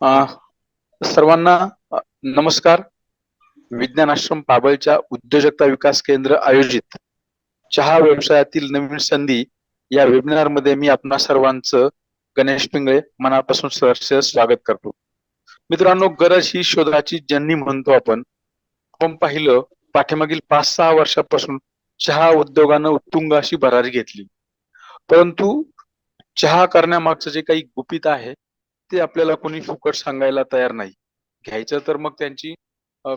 अ, सर्वांना नमस्कार. विज्ञान आश्रम पाबळच्या उद्योजकता विकास केंद्र आयोजित चहा व्यवसायातील नवीन संधी या वेबिनार मध्ये मी आपणा सर्वांचं गणेश पिंगळे मनापासून सहर्ष स्वागत करतो. मित्रांनो, गरज ही शोधाची जननी म्हणतो आपण. आपण पाहिलं, पाठीमागील 5-6 वर्षापासून चहा उद्योगानं उत्तुंग अशी भरारी घेतली. परंतु चहा करण्यामागचं जे काही गुपित आहे ते आपल्याला कोणी फुकट सांगायला तयार नाही. घ्यायचं तर मग त्यांची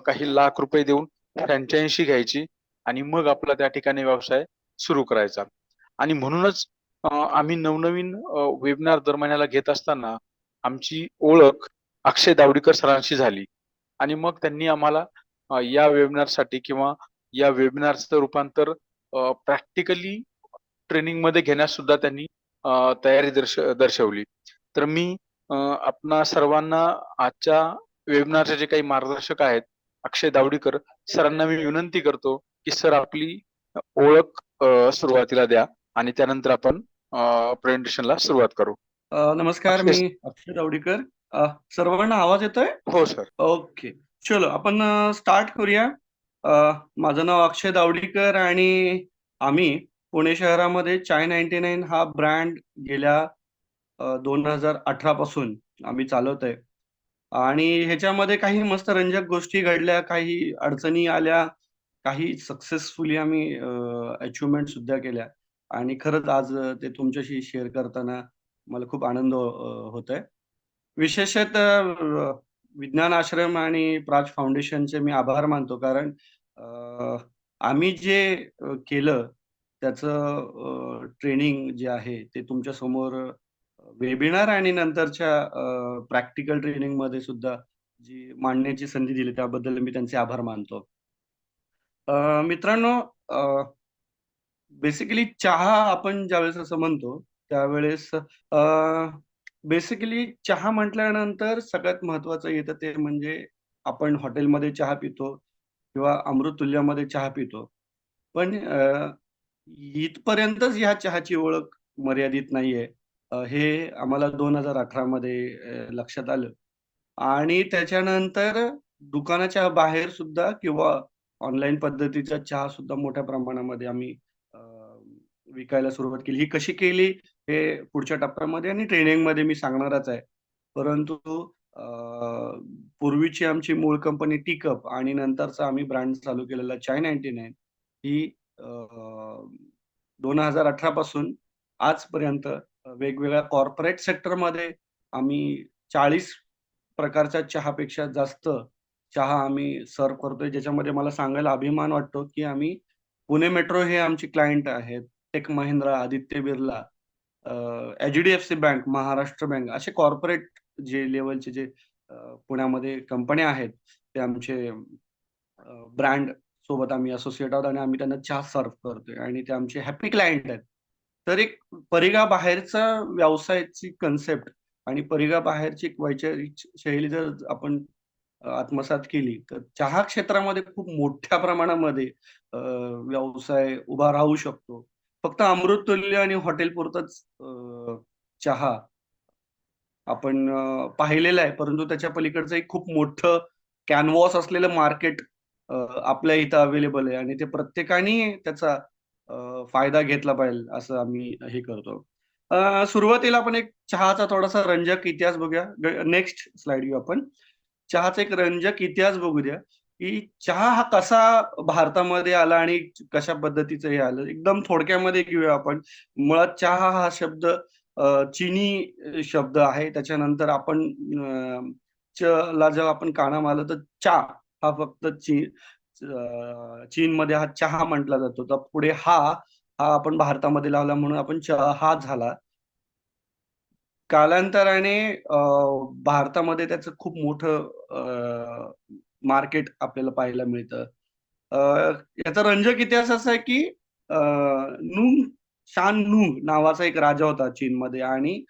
काही लाख रुपये देऊन फ्रँचायझी घ्यायची आणि मग आपला त्या ठिकाणी व्यवसाय सुरू करायचा. आणि म्हणूनच आम्ही नवनवीन वेबिनार दर महिन्याला घेत असताना आमची ओळख अक्षय दावडीकर सरांशी झाली आणि मग त्यांनी आम्हाला या वेबिनारसाठी किंवा या वेबिनारचं रूपांतर प्रॅक्टिकली ट्रेनिंग मध्ये घेण्यास सुद्धा त्यांनी तयारी दर्शवली. तर मी आपणा सर्वांना आजच्या वेबिनारचे जे काही मार्गदर्शक आहेत अक्षय दावडीकर सरांना मी विनंती करतो की सर आपली ओळख सुरुवातीला द्या आणि त्यानंतर आपण प्रेझेंटेशनला सुरुवात करू. नमस्कार, अक्षय. मी अक्षय दावडीकर. सर्वांना आवाज येतोय? हो सर. ओके. चलो आपण स्टार्ट करूया. अ, माझं नाव अक्षय दावडीकर आणि आम्ही पुणे शहरामध्ये चाय 99 हा ब्रँड गेल्या 2018 पासून आम्ही चालवतोय. आणि ह्याच्यामध्ये काही मस्त रंजक गोष्टी घडल्या, काही अडचणी आल्या, काही सक्सेसफुली आम्ही अचिव्हमेंट सुद्धा केल्या. आणि खरंच आज ते तुमच्याशी शेअर करताना मला खूप आनंद होतोय. विशेषतः विज्ञान आश्रम आणि प्राज फाउंडेशनचे मी आभार मानतो, कारण आम्ही जे केलं त्याचं ट्रेनिंग जे आहे ते तुमच्या समोर वेबिनार आणि नंतरच्या प्रॅक्टिकल ट्रेनिंग मध्ये सुद्धा जी मांडण्याची संधी दिली त्याबद्दल मी त्यांचे आभार मानतो. मित्रांनो, बेसिकली चहा आपण ज्यावेळेस असं म्हणतो त्यावेळेस बेसिकली चहा म्हटल्यानंतर सगळ्यात महत्वाचं येतं ते म्हणजे आपण हॉटेलमध्ये चहा पितो किंवा अमृततुल्यमध्ये चहा पितो. पण इथपर्यंतच ह्या चहाची ओळख मर्यादित नाहीये. हे आम्हाला 2018 मध्ये लक्षात आलं. आणि त्याच्यानंतर दुकानाच्या बाहेर सुद्धा किंवा ऑनलाईन पद्धतीचा चहा सुद्धा मोठ्या प्रमाणामध्ये आम्ही अ, विकायला सुरुवात केली. ही कशी केली हे पुढच्या टप्प्यामध्ये आणि ट्रेनिंगमध्ये मी सांगणारच आहे. परंतु अ, पूर्वीची आमची मूळ कंपनी टी कप आणि नंतरचा आम्ही ब्रँड चालू केलेला चाय 99 ही 2018 पासून आजपर्यंत वेगवेगळ्या कॉर्पोरेट सेक्टरमध्ये आम्ही 40 प्रकारच्या चहापेक्षा जास्त चहा आम्ही सर्व्ह करतोय. ज्याच्यामध्ये मला सांगायला अभिमान वाटतो, की आम्ही पुणे मेट्रो हे आमचे क्लायंट आहेत. Tech Mahindra, Aditya Birla, HDFC bank, Maharashtra bank असे कॉर्पोरेट जे लेव्हलचे जे अ, पुण्यामध्ये कंपन्या आहेत, ते आमचे ब्रँड सोबत आम्ही असोसिएट आहोत आणि आम्ही त्यांना चहा सर्व्ह करतोय आणि ते आमचे हॅपी क्लायंट आहेत. तर एक परिघा बाहेरचा व्यवसायाची कन्सेप्ट आणि परिघा बाहेरची एक वैचारिक शैली जर आपण आत्मसात केली, तर चहा क्षेत्रामध्ये खूप मोठ्या प्रमाणामध्ये व्यवसाय उभा राहू शकतो. फक्त अमृततुल्य आणि हॉटेल पुरतच चहा आपण पाहिलेलं आहे. परंतु त्याच्या पलीकडचं एक खूप मोठं कॅनव्हास असलेलं मार्केट आपल्या इथं अवेलेबल आहे आणि ते प्रत्येकाने त्याचा फायदा घेतला पाहिजे असं आम्ही हे करतो. सुरुवातीला आपण एक चहाचा थोडासा रंजक इतिहास बघूया. नेक्स्ट स्लाइड घेऊ आपण. चहाचा एक रंजक इतिहास बघू द्या, की चहा हा कसा भारतामध्ये आला आणि कशा पद्धतीचं हे आलं. एकदम थोडक्यामध्ये घेऊया आपण. मुळात चहा हा शब्द चीनी शब्द आहे. त्याच्यानंतर आपण च ला जेव्हा आपण काना मारलं तर चा हा फक्त चीनमध्ये हा चहा म्हटला जातो. तर पुढे हा आपण भारतामध्ये लावला म्हणून आपण चहा झाला. कालांतराने भारतामध्ये त्याचं खूप मोठं मार्केट आपल्याला पाहायला मिळतं. अ, याचा रंजक इतिहास असा आहे की नूंग शान नूंग नावाचा एक राजा होता चीनमध्ये आणि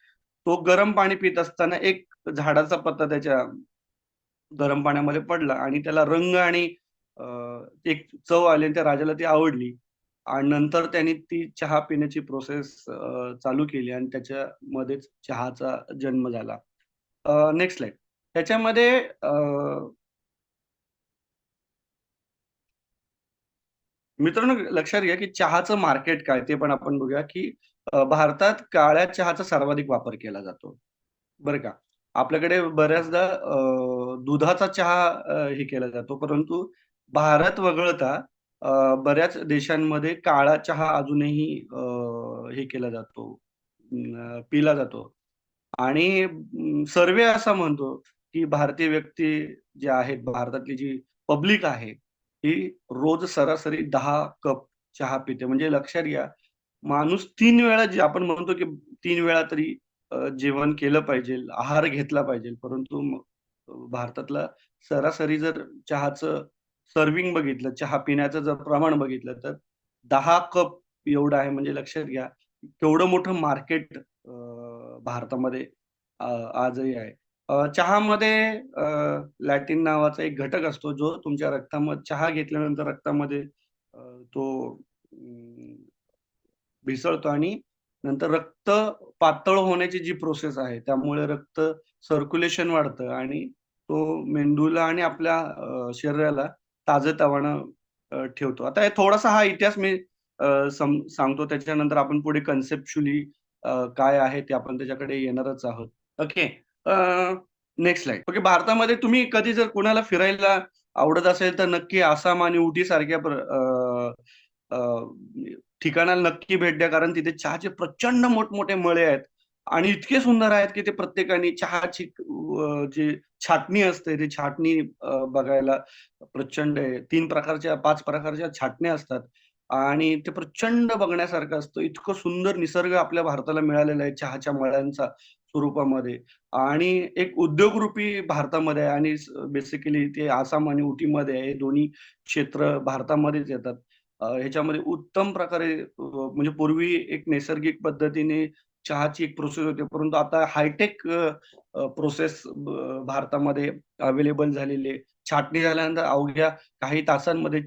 तो गरम पाणी पित असताना एक झाडाचा पत्ता त्याच्या गरम पाण्यामध्ये पडला आणि त्याला रंग आणि अ, एक चव आली आणि त्या राजाला ती आवडली. आणि नंतर त्यांनी ती चहा पिण्याची प्रोसेस चालू केली आणि त्याच्यामध्येच चहाचा जन्म झाला. Next slide. त्याच्यामध्ये मित्रांनो लक्षात घ्या की चहाचं मार्केट काय ते पण आपण बघूया की भारतात काळ्या चहाचा सर्वाधिक वापर केला जातो बरं का. आपल्याकडे बऱ्याचदा दुधाचा चहा हे केला जातो, परंतु भारत वगळता बऱ्याच देशांमध्ये काळा चहा अजूनही हे केला जातो, पिला जातो. आणि सर्वे असा म्हणतो की भारतीय व्यक्ती जे आहेत, भारतातली जी पब्लिक आहे, ही रोज सरासरी 10 कप चहा पिते. म्हणजे लक्षात घ्या, माणूस 3 वेळा जे आपण म्हणतो की 3 वेळा तरी जेवण केलं पाहिजे, आहार घेतला पाहिजे. परंतु भारतातला सरासरी जर चहाचं सर्व्हिंग बघितलं, चहा पिण्याचं जर प्रमाण बघितलं, तर 10 कप एवढं आहे. म्हणजे लक्षात घ्या, केवढं मोठं मार्केट भारतामध्ये आजही आहे. चहामध्ये लॅटिन नावाचा एक घटक असतो, जो तुमच्या रक्तामध्ये चहा घेतल्यानंतर रक्तामध्ये तो मिसळतो आणि नंतर रक्त पातळ होण्याची जी प्रोसेस आहे, त्यामुळे रक्त सर्क्युलेशन वाढतं आणि तो मेंदूला आणि आपल्या शरीराला ताजंतवानं ठेवतो. आता हे थोडासा हा इतिहास मी सांगतो. त्याच्यानंतर आपण पुढे कन्सेप्च्युअली काय आहे ते आपण त्याच्याकडे येणारच आहोत. ओके. Next slide. ओके. भारतामध्ये तुम्ही कधी जर कोणाला फिरायला आवडत असेल, तर नक्की आसाम आणि उटी सारख्या ठिकाणाला नक्की भेट द्या, कारण तिथे चहाचे प्रचंड मोठमोठे मळे आहेत आणि इतके सुंदर आहेत की ते प्रत्येकाने चहाची जी छाटणी असते, ती छाटणी बघायला प्रचंड आहे. 3 प्रकारच्या 5 प्रकारच्या छाटण्या असतात आणि ते प्रचंड बघण्यासारखं असतं. इतकं सुंदर निसर्ग आपल्या भारताला मिळालेला आहे चहाच्या मळ्यांचा स्वरूपामध्ये आणि एक उद्योगरूपी भारतामध्ये आहे आणि बेसिकली ते आसाम आणि उटीमध्ये आहे. हे दोन्ही क्षेत्र भारतामध्येच येतात. ह्याच्यामध्ये उत्तम प्रकारे म्हणजे पूर्वी एक नैसर्गिक पद्धतीने चहाची एक प्रोसेस होती, परंतु आता हायटेक प्रोसेस भारतामध्ये अवेलेबल झालेली आहे. छाटणी झाल्यानंतर अवघ्या काही तासांमध्ये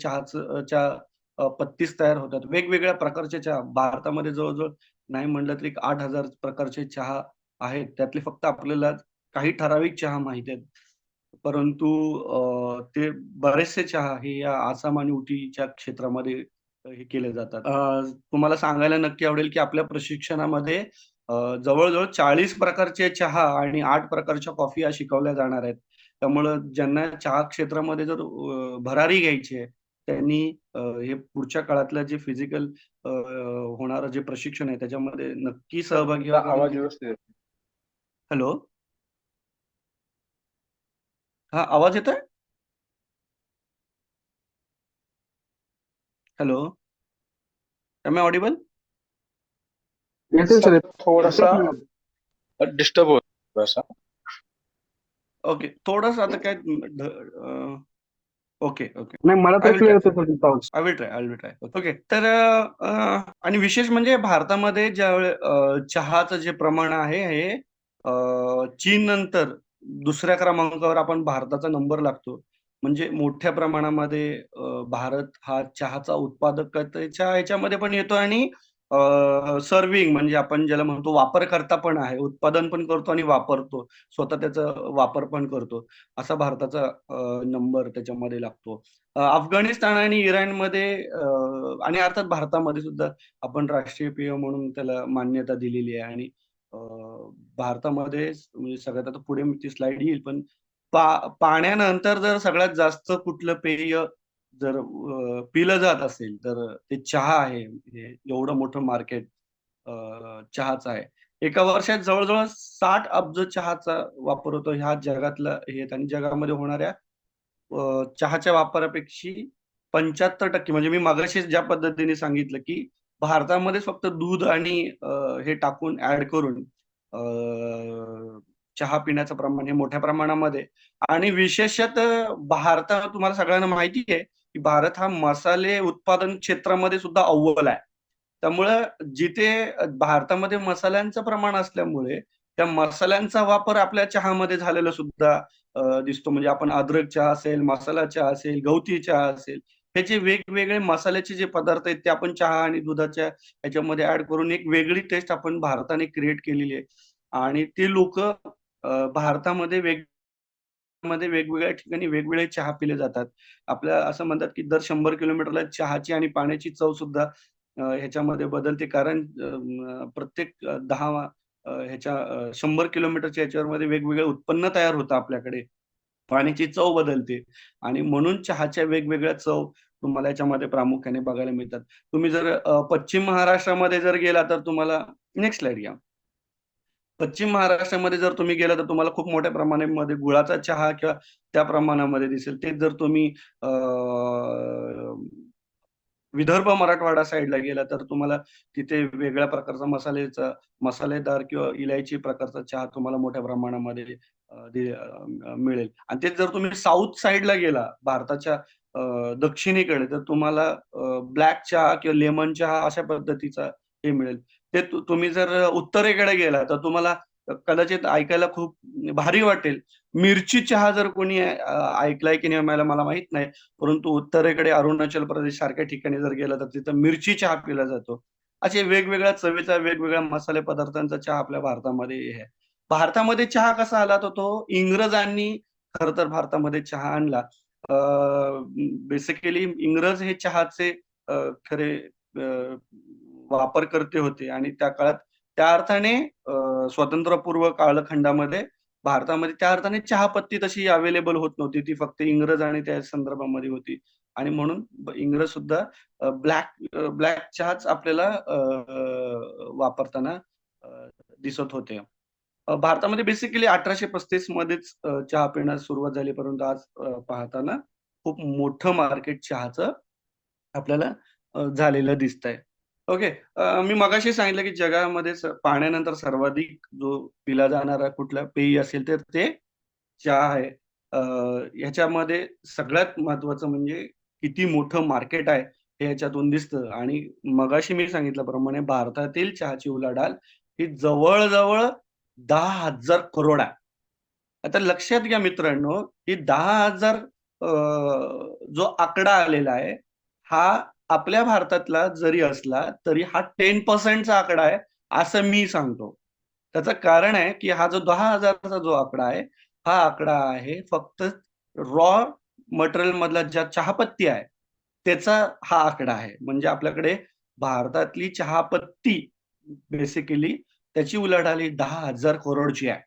पत्तीस तयार होतात. वेगवेगळ्या प्रकारचे चहा भारतामध्ये जवळ-जवळ नाही म्हटलं तरी 8,000 प्रकारचे चहा आहेत. त्यातले फक्त आपल्याला काही ठराविक चहा माहिती आहेत. परंतु ते बरेचसे चहा हे या आसाम आणि उटीच्या क्षेत्रामध्ये हे केले जातात. तुम्हाला सांगायला नक्की आवडेल की आपल्या प्रशिक्षणामध्ये जवळ-जवळ 40 प्रकारचे चहा आणि 8 प्रकारच्या कॉफी या शिकवल्या जाणार आहेत. त्यामुळं ज्यांना चहा क्षेत्रामध्ये जर भरारी घ्यायची आहे, त्यांनी हे पुढच्या काळातलं जे फिजिकल होणारं जे प्रशिक्षण आहे, त्याच्यामध्ये नक्की सहभागी तुमचा व्हा. कारण आवाज व्यवस्थित येतो. हॅलो? हा आवाज येतोय? हॅलो? Am I audible? येतोय सर. थोडासा डिस्टर्ब होतो थोडासा. ओके. थोडंसं आता काय ओके, ओके. नाही, मला आय तर विल क्लिअर ट्राय. येतोय सर तुमचा आवाज. I will try. ओके. तर आणि विशेष म्हणजे भारतामध्ये चहाचं जे प्रमाण आहे हे चीन नंतर दुसऱ्या क्रमांकावर आपण भारताचा नंबर लागतो. म्हणजे मोठ्या प्रमाणामध्ये भारत हा चहाचा उत्पादकतेच्या ह्याच्यामध्ये पण येतो आणि सर्व्हिंग म्हणजे आपण ज्याला म्हणतो वापरकर्ता पण आहे. उत्पादन पण करतो आणि वापरतो. स्वतः त्याचा वापर पण करतो. असा भारताचा नंबर त्याच्यामध्ये लागतो. अफगाणिस्तान आणि इराणमध्ये आणि अर्थात भारतामध्ये सुद्धा आपण राष्ट्रीय पेय म्हणून त्याला मान्यता दिलेली आहे आणि भारतामध्ये म्हणजे सगळ्यात आता पुढे ती स्लाइड येईल, पण पाण्यानंतर जर सगळ्यात जास्त कुठलं पेय जर पिलं जात असेल तर ते चहा आहे. हे एवढं मोठं मार्केट चहाचं आहे. एका वर्षात जवळ-जवळ 60 अब्ज चहाचा वापर होतो. ह्या जगातला हे आणि जगामध्ये होणाऱ्या चहाच्या वापरापेक्षा 75% म्हणजे मी मगाशी ज्या पद्धतीने सांगितलं, की भारतामध्ये फक्त दूध आणि हे टाकून ॲड करून चहा पिण्याचं प्रमाण हे मोठ्या प्रमाणामध्ये आणि विशेषतः भारतात तुम्हाला सगळ्यांना माहिती आहे, की भारत हा मसाले उत्पादन क्षेत्रामध्ये सुद्धा अव्वल आहे. त्यामुळं जिथे भारतामध्ये मसाल्यांचं प्रमाण असल्यामुळे त्या मसाल्यांचा वापर आपल्या चहामध्ये झालेला सुद्धा दिसतो. म्हणजे आपण अद्रक चहा असेल, मसाला चहा असेल, गवती चहा असेल, हे जे वेगवेगळे मसाल्याचे जे पदार्थ आहेत ते आपण चहा आणि दुधाच्या ह्याच्यामध्ये ऍड करून एक वेगळी टेस्ट आपण भारताने क्रिएट केलेली आहे आणि ते लोक भारतामध्ये मध्ये वेगवेगळ्या ठिकाणी वेगवेगळे चहा पिले जातात. आपल्या असं म्हणतात की दर 100 किलोमीटरला चहाची आणि पाण्याची चव सुद्धा ह्याच्यामध्ये बदलते. कारण प्रत्येक 100 किलोमीटरच्या ह्याच्यामध्ये वेगवेगळे उत्पन्न तयार होतं आपल्याकडे. पाण्याची चव बदलते आणि म्हणून चहाच्या वेगवेगळ्या चव तुम्हाला याच्यामध्ये प्रामुख्याने बघायला मिळतात. तुम्ही जर पश्चिम महाराष्ट्रामध्ये जर गेला तर तुम्हाला नेक्स्ट स्लाईड घ्या. पश्चिम महाराष्ट्रामध्ये जर तुम्ही गेला तर तुम्हाला खूप मोठ्या प्रमाणामध्ये गुळाचा चहा किंवा त्या प्रमाणामध्ये दिसेल. तेच जर तुम्ही विदर्भ, मराठवाडा साइडला गेला तर तुम्हाला तिथे वेगळ्या प्रकारचा मसालेदार किंवा इलायची प्रकारचा चहा तुम्हाला मोठ्या प्रमाणामध्ये मिळेल. आणि तेच जर तुम्ही साऊथ साइडला गेला भारताच्या दक्षिणेकडे तर तुम्हाला ब्लॅक चहा किंवा लेमन चहा अशा पद्धतीचा हे मिळेल. ते तुम्ही जर उत्तरेकडे गेला तर तुम्हाला कदाचित ऐकायला खूप भारी वाटेल. मिरची चहा जर कोणी ऐकलाय की नाही मला माहित नाही. परंतु उत्तरेकडे अरुणाचल प्रदेश सारख्या ठिकाणी जर गेला तर तिथं मिरची चहा पिला जातो. असे वेगवेगळ्या चवीचा वेगवेगळ्या मसाले पदार्थांचा चहा आपल्या भारतामध्ये आहे. भारतामध्ये चहा कसा आला तर तो इंग्रजांनी खरं तर भारतामध्ये चहा आणला. बेसिकली इंग्रज हे चहाचे खरे वापरकर्ते होते आणि त्या काळात त्या अर्थाने स्वातंत्र्यपूर्व कालखंडामध्ये भारतामध्ये त्या अर्थाने चहापत्ती तशी अवेलेबल होत नव्हती. ती फक्त इंग्रज आणि त्या संदर्भामध्ये होती आणि म्हणून इंग्रज सुद्धा ब्लॅक चहाच आपल्याला वापरताना दिसत होते. भारतामध्ये बेसिकली 1835 मध्येच चहा पिण्यास सुरुवात झाली, परंतु आज पाहताना खूप मोठं मार्केट चहाचं आपल्याला झालेलं दिसतंय. ओके. मी मगाशी सांगितलं की जगामध्ये पाण्यानंतर सर्वाधिक जो पिला जाणारा कुठला पेय असेल तर ते चहा आहे. ह्याच्यामध्ये सगळ्यात महत्वाचं म्हणजे किती मोठं मार्केट आहे हे याच्यातून दिसतं आणि मगाशी मी सांगितल्याप्रमाणे भारतातील चहाची उलाढाल ही जवळ-जवळ 10,000 करोड आहे. आता लक्षात घ्या मित्रांनो, की 10,000 जो आकडा आलेला आहे, हा आपल्या भारतातला जरी असला तरी हा 10% चा आकडा आहे, असं मी सांगतो. त्याचं कारण आहे, की हा जो 10,000 चा जो आकडा आहे, हा आकडा आहे फक्त रॉ मटेरियल मधला ज्या चहापत्ती आहे, त्याचा हा आकडा आहे. म्हणजे आपल्याकडे भारतातली चहापत्ती बेसिकली त्याची उलाढाल ही 10,000 करोडची आहे.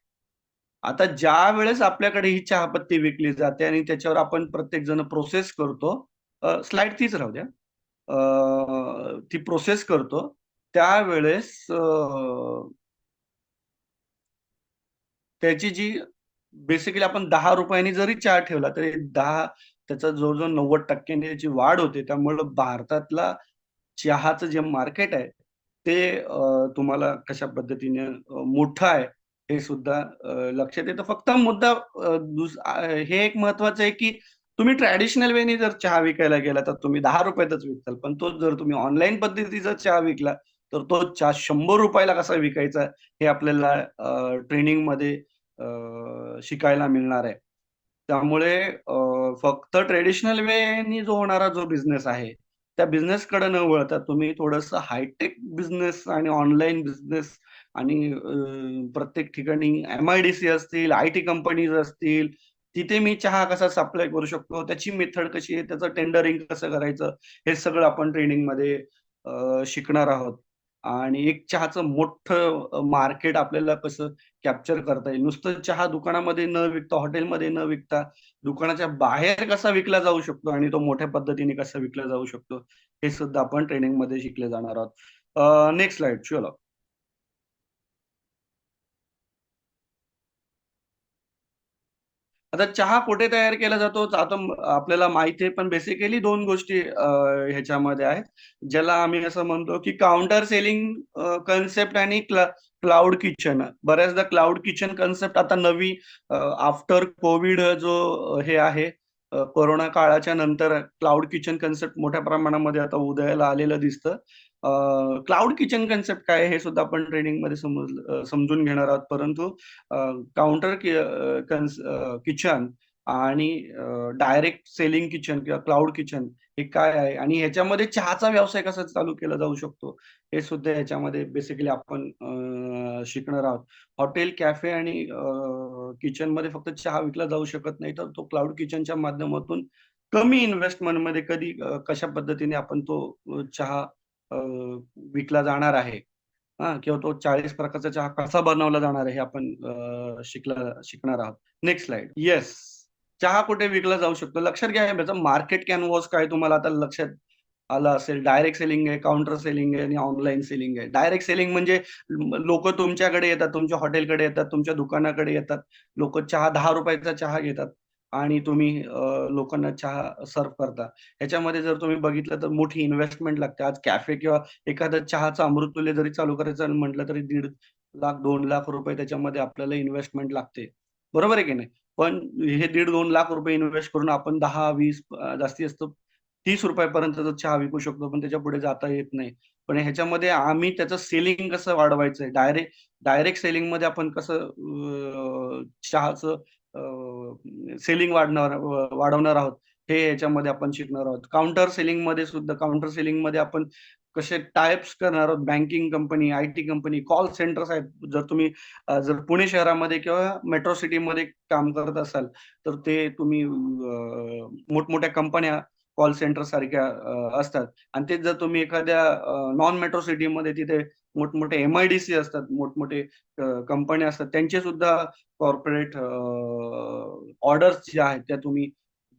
आता ज्या वेळेस आपल्याकडे ही चहापत्ती विकली जाते आणि त्याच्यावर आपण प्रत्येक जण प्रोसेस करतो. स्लाइड तीच राहू द्या. ती प्रोसेस करतो त्यावेळेस त्याची जी बेसिकली आपण 10 रुपयांनी जरी चहा ठेवला तरी त्याचा जवळजवळ 90% त्याची वाढ होते. त्यामुळं भारतातला चहाचं जे मार्केट आहे ते तुम्हाला कशा पद्धतीने मोठं आहे हे सुद्धा लक्षात येतं. फक्त मुद्दा हे एक महत्वाचं आहे की तुम्ही ट्रॅडिशनल वेनी जर चहा विकायला गेला तर तुम्ही 10 रुपयातच विकताल. पण तोच जर तुम्ही ऑनलाईन पद्धतीचा चहा विकला तर तो चहा 100 रुपयाला कसा विकायचा हे आपल्याला ट्रेनिंगमध्ये शिकायला मिळणार आहे. त्यामुळे फक्त ट्रेडिशनल वेनी जो होणारा जो बिझनेस आहे त्या बिझनेस कडे न वळता तुम्ही थोडंसं हायटेक बिझनेस आणि ऑनलाईन बिझनेस आणि प्रत्येक ठिकाणी MIDC असतील, IT कंपनीज असतील, तिथे मी चहा कसा सप्लाय करू शकतो, त्याची मेथड कशी आहे, त्याचं टेंडरिंग कसं करायचं, हे सगळं आपण ट्रेनिंगमध्ये शिकणार आहोत. आणि एक चहाचं मोठं मार्केट आपल्याला कसं कॅप्चर करता येईल. नुसतं चहा दुकानामध्ये न विकता, हॉटेलमध्ये न विकता, दुकानाच्या बाहेर कसा विकला जाऊ शकतो आणि तो मोठ्या पद्धतीने कसा विकला जाऊ शकतो, हे सुद्धा आपण ट्रेनिंगमध्ये शिकले जाणार आहोत. नेक्स्ट स्लाइड चलो. आता चहा कुठे तयार केला जातो आता आपल्याला माहिती आहे, पण बेसिकली दोन गोष्टी ह्याच्यामध्ये आहेत ज्याला आम्ही असं म्हणतो की काउंटर सेलिंग कन्सेप्ट आणि क्लाउड किचन. बऱ्याचदा क्लाउड किचन कन्सेप्ट आता नवी आफ्टर कोविड जो हे आहे, कोरोना काळाच्या नंतर क्लाउड किचन कन्सेप्ट मोठ्या प्रमाणामध्ये आता उदयाला आलेलं दिसतं. क्लाउड किचन कन्सेप्ट काय हे सुद्धा आपण ट्रेनिंग मध्ये समजून घेणार आहोत. परंतु काउंटर किचन आणि डायरेक्ट सेलिंग किचन किंवा क्लाउड किचन हे काय आहे आणि ह्याच्यामध्ये चहाचा व्यवसाय कसा चालू केला जाऊ शकतो हे सुद्धा ह्याच्यामध्ये बेसिकली आपण शिकणार आहोत. हॉटेल, कॅफे आणि किचन मध्ये फक्त चहा विकला जाऊ शकत नाही, तर तो क्लाउड किचनच्या माध्यमातून कमी इन्व्हेस्टमेंट मध्ये कधी कशा पद्धतीने आपण तो चहा विकला जाणार आहे. हां, किंवा तो 40 प्रकारचा चहा कसा बनवला जाणार आहे हे आपण शिकणार आहोत. Next slide. येस. चहा कुठे विकला जाऊ शकतो? लक्षात घ्या याचं मार्केट कॅनव्हास काय तुम्हाला आता लक्षात आलं असेल. डायरेक्ट सेलिंग आहे, काउंटर सेलिंग आहे आणि ऑनलाईन सेलिंग आहे. डायरेक्ट सेलिंग म्हणजे लोक तुमच्याकडे येतात, तुमच्या हॉटेलकडे येतात, तुमच्या दुकानाकडे येतात. लोक चहा ₹10 चहा घेतात आणि तुम्ही लोकांना चहा सर्व्ह करता. ह्याच्यामध्ये जर तुम्ही बघितलं तर मोठी इन्व्हेस्टमेंट लागते. आज कॅफे किंवा एखादं चहाचं अमृततुल्य जरी चालू करायचं म्हटलं तरी 1.5 लाख, 2 लाख रुपये त्याच्यामध्ये आपल्याला इन्व्हेस्टमेंट लागते. बरोबर आहे की नाही? पण हे 1.5-2 लाख रुपये इन्व्हेस्ट करून आपण 10-20 जास्तीत जास्त ₹30 पर्यंतचा चहा विकू शकतो, पण त्याच्या पुढे जाता येत नाही. पण ह्याच्यामध्ये आम्ही त्याचं सेलिंग कसं वाढवायचंय, डायरेक्ट सेलिंग मध्ये आपण कसं चहाचं सेलिंग वाढवणार आहोत, हे याच्यामध्ये आपण शिकणार आहोत. काउंटर सेलिंग मध्ये आपण कसे टाइप्स करणार आहोत. Banking company, IT company, call centres आहेत. जर तुम्ही जर पुणे शहरामध्ये किंवा मेट्रो सिटीमध्ये काम करत असाल, तर ते तुम्ही मोठमोठ्या कंपन्या कॉल सेंटर सारख्या असतात आणि तेच जर तुम्ही एखाद्या नॉन मेट्रो सिटीमध्ये तिथे मोठमोठे MIDC असतात, मोठमोठे कंपन्या असतात, त्यांचे सुद्धा कॉर्पोरेट ऑर्डर्स ज्या आहेत त्या तुम्ही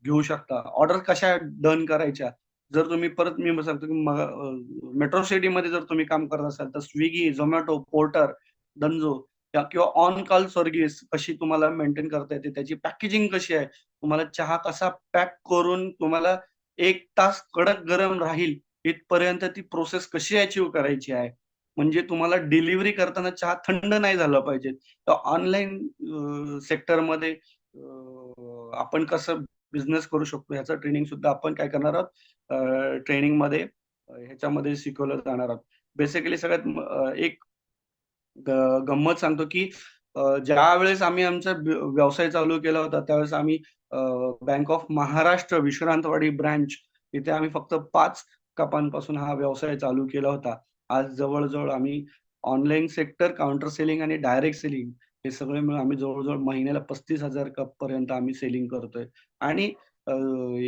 घेऊ शकता. ऑर्डर कशा डन करायच्या, जर तुम्ही परत मी सांगतो की मेट्रो सिटीमध्ये जर तुम्ही काम करत असाल तर स्विगी, झोमॅटो, पोर्टर, डंजो किंवा ऑन कॉल सर्व्हिस कशी तुम्हाला मेंटेन करता येते, त्याची पॅकेजिंग कशी आहे, तुम्हाला चहा कसा पॅक करून तुम्हाला 1 तास कडक गरम राहील इथपर्यंत ती प्रोसेस कशी अचीव्ह करायची आहे. म्हणजे तुम्हाला डिलिव्हरी करताना चहा थंड नाही झाला पाहिजे. तर ऑनलाईन सेक्टरमध्ये आपण कसं बिझनेस करू शकतो ह्याचं ट्रेनिंग सुद्धा आपण काय करणार आहोत, ट्रेनिंगमध्ये ह्याच्यामध्ये शिकवलं जाणार आहोत. बेसिकली सगळ्यात एक गंमत सांगतो की ज्या वेळेस आम्ही आमचा व्यवसाय चालू केला होता त्यावेळेस आम्ही bank of Maharashtra Vishrantwadi branch इथे आम्ही फक्त 5 कपांपासून हा व्यवसाय चालू केला होता. आज जवळ-जवळ आम्ही ऑनलाईन सेक्टर, काउंटर सेलिंग आणि डायरेक्ट सेलिंग हे सगळे मिळून आम्ही जवळ-जवळ महिन्याला 35,000 कप पर्यंत आम्ही सेलिंग करतोय आणि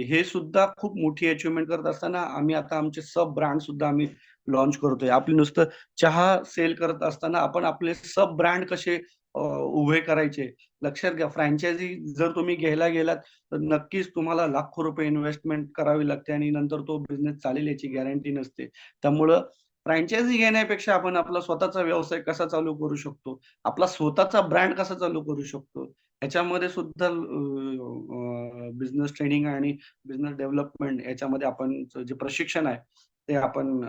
हे सुद्धा खूप मोठी अचिव्हमेंट करत असताना आम्ही आता आमचे सब ब्रँड सुद्धा आम्ही लॉन्च करतोय. आपली नुसतं चहा सेल करत असताना आपण आपले सब ब्रँड कसे उभे करायचे. लक्षात घ्या, फ्रँचायझी जर तुम्ही घ्यायला गेलात तर नक्कीच तुम्हाला लाखो रुपये इन्व्हेस्टमेंट करावी लागते आणि नंतर तो बिझनेस चालेल याची गॅरंटी नसते. त्यामुळं फ्रँचायझी घेण्यापेक्षा आपण आपला स्वतःचा व्यवसाय कसा चालू करू शकतो, आपला स्वतःचा ब्रँड कसा चालू करू शकतो, ह्याच्यामध्ये सुद्धा बिझनेस ट्रेनिंग आणि बिझनेस डेव्हलपमेंट याच्यामध्ये आपण जे प्रशिक्षण आहे ते आपण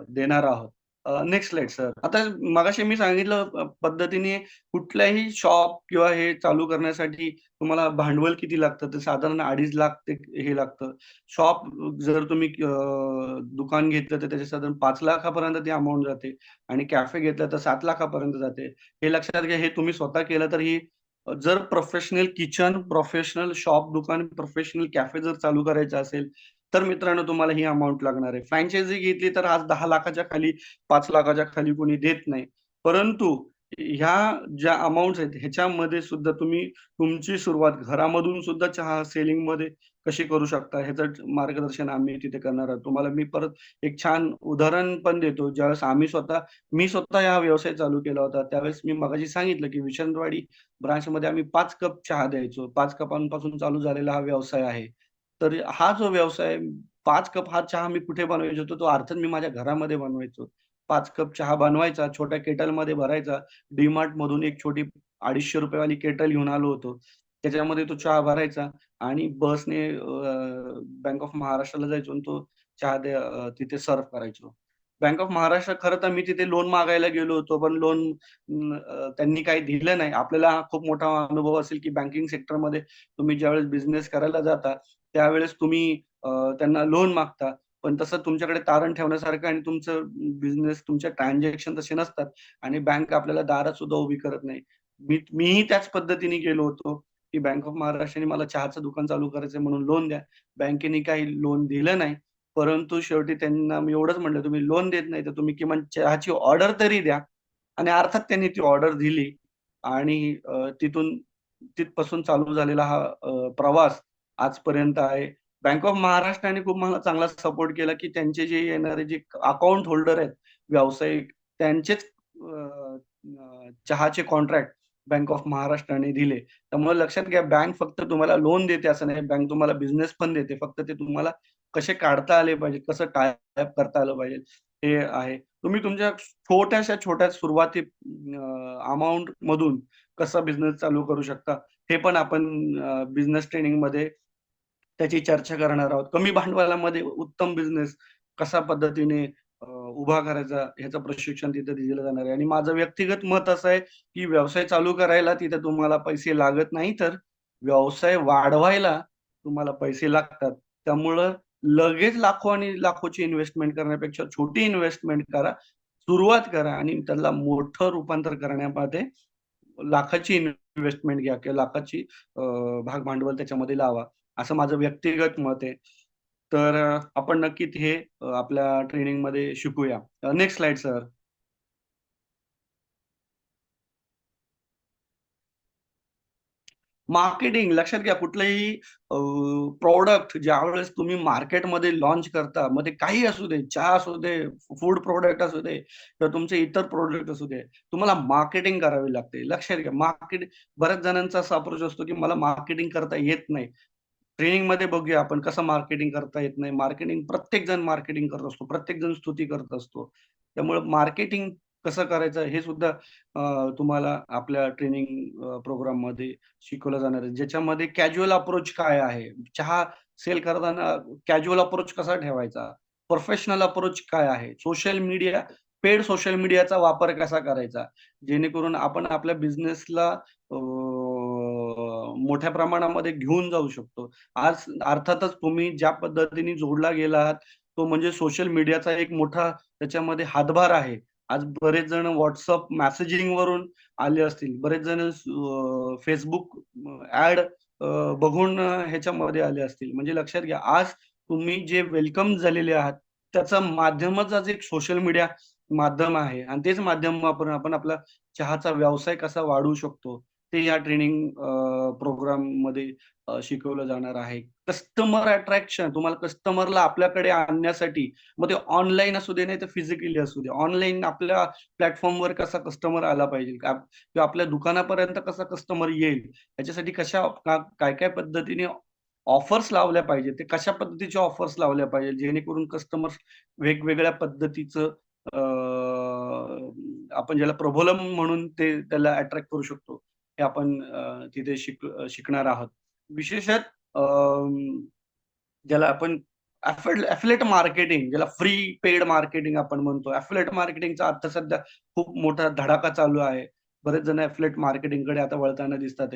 देणार आहोत. Next slide sir. आता मगाशी मी सांगितलं पद्धतीने कुठल्याही शॉप किंवा हे चालू करण्यासाठी तुम्हाला भांडवल किती लागतं, तर साधारण 2.5 लाख ते हे लागतं. शॉप जर तुम्ही दुकान घेतलं तर त्याचे साधारण 5 लाखापर्यंत ती अमाउंट जाते आणि कॅफे घेतलं तर 7 लाखापर्यंत जाते. हे लक्षात घ्या, हे तुम्ही स्वतः केलं तर ही जर प्रोफेशनल किचन, प्रोफेशनल शॉप दुकान, प्रोफेशनल कॅफे जर चालू करायचं असेल, तर मित्रांनो तुम्हाला ही अमाउंट लागणार आहे. फ्रँचायझी घेतली तर आज 10 लाखाच्या खाली, 5 लाखाच्या खाली कोणी देत नाही. परंतु ह्या ज्या अमाउंट्स आहेत ह्याच्यामध्ये सुद्धा तुम्ही तुमची सुरुवात घरामधून सुद्धा चहा सेलिंग मध्ये कशी करू शकता ह्याचं मार्गदर्शन आम्ही तिथे करणार आहोत. तुम्हाला मी परत एक छान उदाहरण पण देतो. ज्यावेळेस मी स्वतः हा व्यवसाय चालू केला होता त्यावेळेस मी मगाशी सांगितलं की विश्रांतवाडी ब्रांचमध्ये आम्ही 5 कप चहा द्यायचो. 5 कपांपासून चालू झालेला हा व्यवसाय आहे. तर हा जो व्यवसाय 5 कप हा चहा मी कुठे बनवायचो तो अर्थात मी माझ्या घरामध्ये बनवायचो. 5 कप चहा बनवायचा, छोट्या केटलमध्ये भरायचा. डीमार्ट मधून एक छोटी ₹250 वाली केटल घेऊन आलो होतो. त्याच्यामध्ये तो चहा भरायचा आणि बसने बँक ऑफ महाराष्ट्राला जायचो आणि तो चहा तिथे सर्व्ह करायचो. बँक ऑफ महाराष्ट्र खरं तर मी तिथे लोन मागायला गेलो होतो, पण लोन त्यांनी काही दिलं नाही. आपल्याला हा खूप मोठा अनुभव असेल की बँकिंग सेक्टरमध्ये तुम्ही ज्यावेळेस बिझनेस करायला जाता, त्यावेळेस तुम्ही त्यांना लोन मागता. पण तसं तुमच्याकडे तारण ठेवण्यासारखं आणि तुमचं बिझनेस, तुमचे ट्रान्झॅक्शन तसे नसतात आणि बँक आपल्याला दारात सुद्धा उभी करत नाही. मीही त्याच पद्धतीने गेलो होतो, की बँक ऑफ महाराष्ट्राने मला चहाचं दुकान चालू करायचं म्हणून लोन द्या. बँकेने काही लोन दिलं नाही. परंतु शेवटी त्यांना मी एवढंच म्हटलं, तुम्ही लोन देत नाही तर तुम्ही किमान चहाची ऑर्डर तरी द्या. आणि अर्थात त्यांनी ती ऑर्डर दिली आणि तिथपासून चालू झालेला हा प्रवास आजपर्यंत आहे. बँक ऑफ महाराष्ट्राने खूप मला चांगला सपोर्ट केला, की त्यांचे जे येणारे जे अकाउंट होल्डर आहेत व्यावसायिक, त्यांचेच चहाचे कॉन्ट्रॅक्ट बँक ऑफ महाराष्ट्राने दिले. त्यामुळे लक्षात घ्या, बँक फक्त तुम्हाला लोन देते असं नाही, बँक तुम्हाला बिझनेस पण देते. फक्त ते तुम्हाला कसे काढता आले पाहिजे, कसं टायअप करता आलं पाहिजे हे आहे. तुम्ही तुमच्या छोट्या सुरुवाती अमाउंट मधून कसा बिझनेस चालू करू शकता हे पण आपण बिझनेस ट्रेनिंग मध्ये त्याची चर्चा करणार आहोत. कमी भांडवलामध्ये उत्तम बिझनेस कशा पद्धतीने उभा करायचा ह्याचं प्रशिक्षण तिथे दिलं जाणार आहे. आणि माझं व्यक्तिगत मत असं आहे की व्यवसाय चालू करायला तिथे तुम्हाला पैसे लागत नाही, तर व्यवसाय वाढवायला तुम्हाला पैसे लागतात. त्यामुळं लगेच लाखो आणि लाखोची इन्व्हेस्टमेंट करण्यापेक्षा छोटी इन्व्हेस्टमेंट करा, सुरुवात करा आणि त्याला मोठं रूपांतर करण्यामध्ये लाखाची इन्व्हेस्टमेंट घ्या किंवा लाखाची भाग भांडवल त्याच्यामध्ये लावा, असं माझं व्यक्तिगत मत आहे. तर आपण नक्कीच हे आपल्या ट्रेनिंग मध्ये शिकूया. Next slide sir. मार्केटिंग लक्षात घ्या, कुठलंही प्रॉडक्ट ज्यावेळेस तुम्ही मार्केटमध्ये लॉन्च करता, मग ते काही असू दे, चहा असू दे, फूड प्रोडक्ट असू दे किंवा तुमचे इतर प्रोडक्ट असू दे, तुम्हाला मार्केटिंग करावी लागते. लक्षात घ्या, बऱ्याच जणांचा असा अप्रोच असतो की मला मार्केटिंग करता येत नाही. ट्रेनिंग मध्ये बघूया आपण कसं मार्केटिंग करता येत नाही. प्रत्येक जण मार्केटिंग करत असतो, प्रत्येक जण स्तुती करत असतो. त्यामुळे मार्केटिंग कसं करायचं हे सुद्धा तुम्हाला आपल्या ट्रेनिंग प्रोग्राम मध्ये शिकवलं जाणार आहे. ज्याच्यामध्ये कॅज्युअल अप्रोच काय आहे, चहा सेल करताना कॅज्युअल अप्रोच कसा ठेवायचा, प्रोफेशनल अप्रोच काय आहे, पेड सोशल मीडियाचा वापर कसा करायचा, जेणेकरून आपण आपल्या बिझनेसला मोठ्या प्रमाणामध्ये घेऊन जाऊ शकतो. आज अर्थातच तुम्ही ज्या पद्धतीने जोडला गेला आहात, तो म्हणजे सोशल मीडियाचा एक मोठा त्याच्यामध्ये हातभार आहे. आज बरेच जण व्हॉट्सअप मेसेजिंग वरून आले असतील, बरेच जण फेसबुक ऍड बघून ह्याच्यामध्ये आले असतील. म्हणजे लक्षात घ्या, आज तुम्ही जे वेलकम झालेले आहात त्याचं माध्यमच आज एक सोशल मीडिया माध्यम आहे आणि तेच माध्यम वापरून आपण आपला चहाचा व्यवसाय कसा वाढवू शकतो ते या ट्रेनिंग प्रोग्राम मध्ये शिकवलं जाणार आहे. कस्टमर अट्रॅक्शन, तुम्हाला कस्टमरला आपल्याकडे आणण्यासाठी, मग ते ऑनलाईन असू दे नाही तर फिजिकली असू दे, ऑनलाईन आपल्या प्लॅटफॉर्मवर कसा कस्टमर आला पाहिजे किंवा आपल्या दुकानापर्यंत कसा कस्टमर येईल, याच्यासाठी काय काय पद्धतीने ऑफर्स लावल्या पाहिजे, ते कशा पद्धतीचे ऑफर्स लावल्या पाहिजे जेणेकरून कस्टमर वेगवेगळ्या पद्धतीचं आपण ज्याला प्रबोलम म्हणून त्याला अट्रॅक्ट करू शकतो, हे आपण तिथे शिकणार आहोत. विशेषतः ज्याला आपण ऍफिलिएट मार्केटिंग, ज्याला फ्री पेड मार्केटिंग आपण म्हणतो, ऍफिलिएट मार्केटिंगचा आता सध्या खूप मोठा धडाका चालू आहे. बरेच जण ऍफिलिएट मार्केटिंग कडे आता वळताना दिसतात.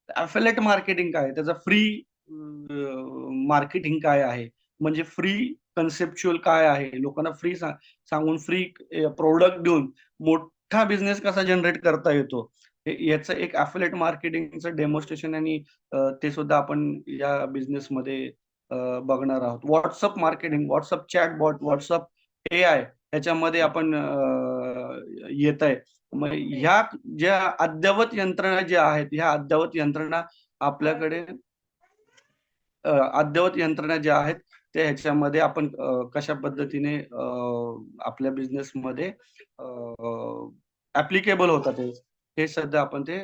ऍफिलिएट मार्केटिंग काय, त्याचा फ्री मार्केटिंग काय आहे, म्हणजे फ्री कन्सेप्च्युअल काय आहे, लोकांना फ्री सांगून फ्री प्रोडक्ट देऊन मोठा बिझनेस कसा जनरेट करता येतो, याचं एक ऍफिलिएट मार्केटिंगचं डेमॉन्स्ट्रेशन आणि ते सुद्धा आपण या बिझनेस मध्ये बघणार आहोत. WhatsApp marketing, WhatsApp chatbot, WhatsApp AI ह्याच्यामध्ये आपण येत आहे. मग ह्या ज्या अद्ययावत यंत्रणा ज्या आहेत, ह्या अद्ययावत यंत्रणा आपल्याकडे अद्ययावत यंत्रणा ज्या आहेत ते ह्याच्यामध्ये आपण कशा पद्धतीने आपल्या बिझनेस मध्ये ऍप्लिकेबल होतात हे सध्या आपण ते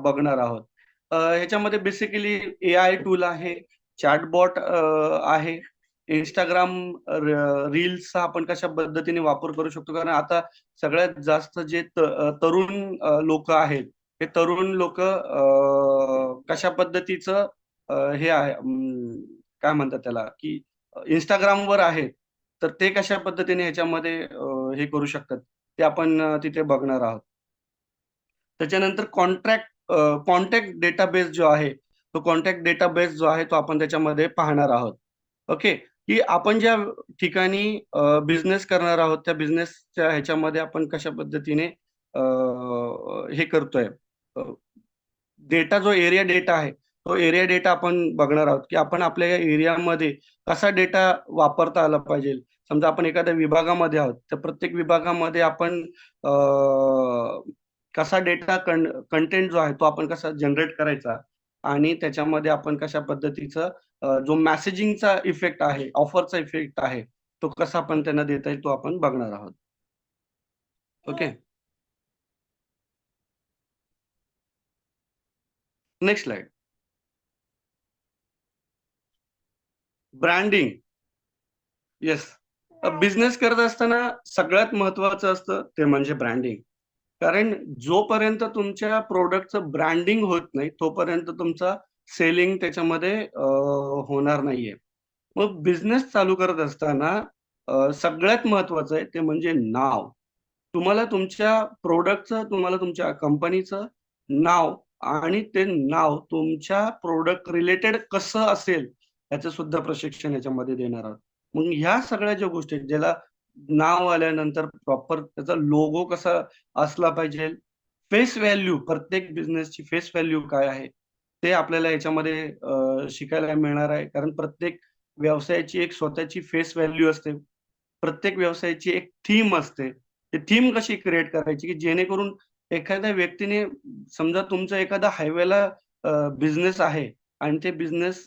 बघणार आहोत. ह्याच्यामध्ये बेसिकली AI टूल आहे, चॅटबॉट आहे, इंस्टाग्राम रील्सचा आपण कशा पद्धतीने वापर करू शकतो, कारण आता सगळ्यात जास्त जे तरुण लोक आहेत, हे तरुण लोक कशा पद्धतीचं हे आहे, काय म्हणतात त्याला, की इंस्टाग्रामवर आहेत, तर ते कशा पद्धतीने ह्याच्यामध्ये हे करू शकतात ते आपण तिथे बघणार आहोत. त्याच्यानंतर कॉन्टॅक्ट डेटाबेस जो आहे, तो कॉन्टॅक्ट डेटाबेस जो आहे तो आपण त्याच्यामध्ये पाहणार आहोत. ओके, की आपण ज्या ठिकाणी बिझनेस करणार आहोत त्या बिझनेसच्या ह्याच्यामध्ये आपण कशा पद्धतीने हे करतोय, डेटा जो एरिया डेटा आहे तो एरिया डेटा आपण बघणार आहोत की आपण आपल्या एरियामध्ये कसा डेटा वापरता आला पाहिजे. समजा आपण एखाद्या विभागामध्ये आहोत तर प्रत्येक विभागामध्ये आपण कसा डेटा कंटेंट जो आहे तो आपण कसा जनरेट करायचा आणि त्याच्यामध्ये आपण कशा पद्धतीचं जो मेसेजिंगचा इफेक्ट आहे, ऑफरचा इफेक्ट आहे, तो कसा आपण त्यांना देता येईल तो आपण बघणार आहोत. Okay, next slide. Branding. Yes, business करत असताना सगळ्यात महत्वाचं असतं ते म्हणजे ब्रँडिंग. कारण जोपर्यंत तुमच्या प्रोडक्टचं ब्रँडिंग होत नाही तोपर्यंत तुमचा सेलिंग त्याच्यामध्ये होणार नाहीये. मग बिझनेस चालू करत असताना सगळ्यात महत्वाचं आहे ते म्हणजे नाव. तुम्हाला तुमच्या प्रोडक्टचं, तुम्हाला तुमच्या कंपनीचं नाव आणि ते नाव तुमच्या प्रोडक्ट रिलेटेड कसं असेल याचं सुद्धा प्रशिक्षण याच्यामध्ये देणार आहोत. मग ह्या सगळ्या ज्या गोष्टी आहेत, ज्याला नाव आल्यानंतर प्रॉपर त्याचा लोगो कसा असला पाहिजे, फेस व्हॅल्यू, प्रत्येक बिझनेसची फेस व्हॅल्यू काय आहे ते आपल्याला याच्यामध्ये शिकायला मिळणार आहे. कारण प्रत्येक व्यवसायाची एक स्वतःची फेस व्हॅल्यू असते. प्रत्येक व्यवसायाची एक थीम असते. ती थीम कशी क्रिएट करायची की जेणेकरून एखाद्या व्यक्तीने, समजा तुमचा एखादा हायवेला बिझनेस आहे आणि ते बिझनेस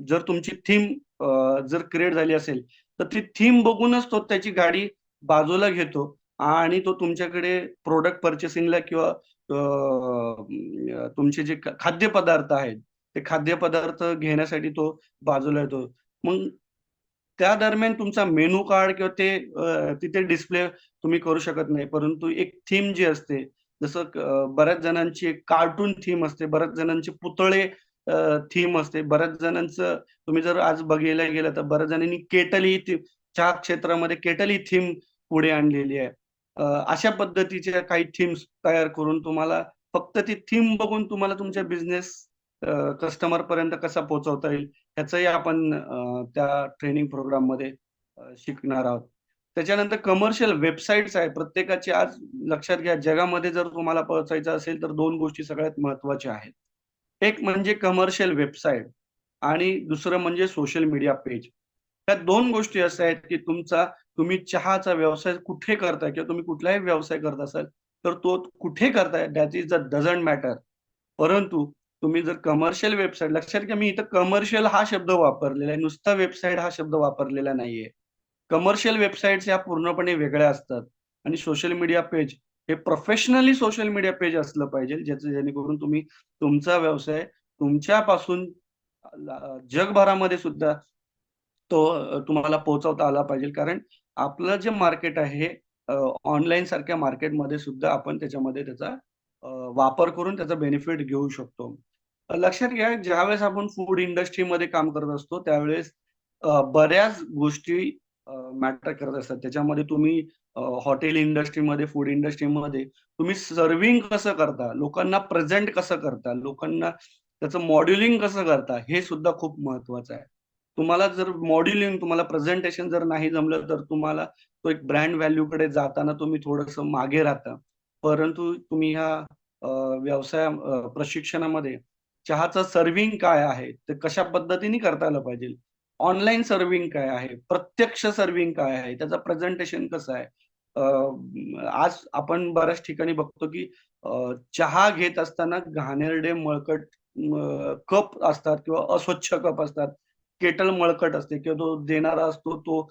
जर तुमची थीम जर क्रिएट झाली असेल तर ती थीम बघूनच तो त्याची गाडी बाजूला घेतो आणि तो तुमच्याकडे प्रोडक्ट पर्चेसिंगला किंवा तुमचे जे खाद्यपदार्थ आहेत ते खाद्यपदार्थ घेण्यासाठी तो बाजूला येतो. मग त्या दरम्यान तुमचा मेनू कार्ड किंवा ते तिथे डिस्प्ले तुम्ही करू शकत नाही. परंतु एक थीम जी असते, जसं बऱ्याच जणांची एक कार्टून थीम असते, बऱ्याच जणांचे पुतळे थीम असते, बऱ्याच जणांचं तुम्ही जर आज बघायला गेलं तर बऱ्याच जणांनी केटल ही चहा क्षेत्रामध्ये केटल ही थीम पुढे आणलेली आहे. अशा पद्धतीच्या काही थीम्स तयार करून तुम्हाला फक्त ती थीम बघून तुम्हाला तुमच्या बिझनेस कस्टमर पर्यंत कसा पोहोचवता येईल ह्याचंही आपण त्या ट्रेनिंग प्रोग्राम मध्ये शिकणार आहोत. त्याच्यानंतर कमर्शियल वेबसाईट्स आहे प्रत्येकाची. आज लक्षात घ्या, जगामध्ये जर तुम्हाला पोहोचायचं असेल तर दोन गोष्टी सगळ्यात महत्वाच्या आहेत. एक म्हणजे कमर्शियल वेबसाईट आणि दुसरं म्हणजे सोशल मीडिया पेज. त्या दोन गोष्टी अशा आहेत की तुम्ही चहाचा व्यवसाय कुठे करताय किंवा तुम्ही कुठलाही व्यवसाय करत असाल तर तो कुठे करताय that is the doesn't matter. परंतु तुम्ही जर कमर्शियल वेबसाईट, लक्षात घ्या मी इथं कमर्शियल हा शब्द वापरलेला आहे, नुसता वेबसाईट हा शब्द वापरलेला नाहीये. कमर्शियल वेबसाईट्स या पूर्णपणे वेगळ्या असतात आणि सोशल मीडिया पेज हे प्रोफेशनली सोशल मीडिया पेज असलं पाहिजे, ज्याचं जेणेकरून तुम्ही तुमचा व्यवसाय तुमच्यापासून जगभरामध्ये सुद्धा तो तुम्हाला पोहोचवता आला पाहिजे. कारण आपलं जे मार्केट आहे ऑनलाईन सारख्या मार्केटमध्ये सुद्धा आपण त्याच्यामध्ये त्याचा वापर करून त्याचा बेनिफिट घेऊ शकतो. लक्षात घ्या, ज्यावेळेस आपण फूड इंडस्ट्रीमध्ये काम करत असतो त्यावेळेस बऱ्याच गोष्टी मॅटर करत असतात. त्याच्यामध्ये तुम्ही हॉटेल इंडस्ट्रीमध्ये, फूड इंडस्ट्रीमध्ये तुम्ही सर्व्हिंग कसं करता, लोकांना प्रेझेंट कसं करता, लोकांना त्याचं मॉड्युलिंग कसं करता, हे सुद्धा खूप महत्वाचं आहे. तुम्हाला जर मॉड्युलिंग, तुम्हाला प्रेझेंटेशन जर नाही जमलं तर तुम्हाला तो एक ब्रँड व्हॅल्यू कडे जाताना तुम्ही थोडंसं मागे राहता. परंतु तुम्ही ह्या व्यवसाय प्रशिक्षणामध्ये चहाचं सर्व्हिंग काय आहे, ते कशा पद्धतीने करता आलं पाहिजे, ऑनलाईन सर्व्हिंग काय आहे, प्रत्यक्ष सर्व्हिंग काय आहे, त्याचं प्रेझेंटेशन कसं आहे. आज आपण बऱ्याच ठिकाणी बघतो की चहा घेत असताना घाणेरडे मळकट कप असतात किंवा अस्वच्छ कप असतात, केटल मळकट असते किंवा तो देणारा असतो तो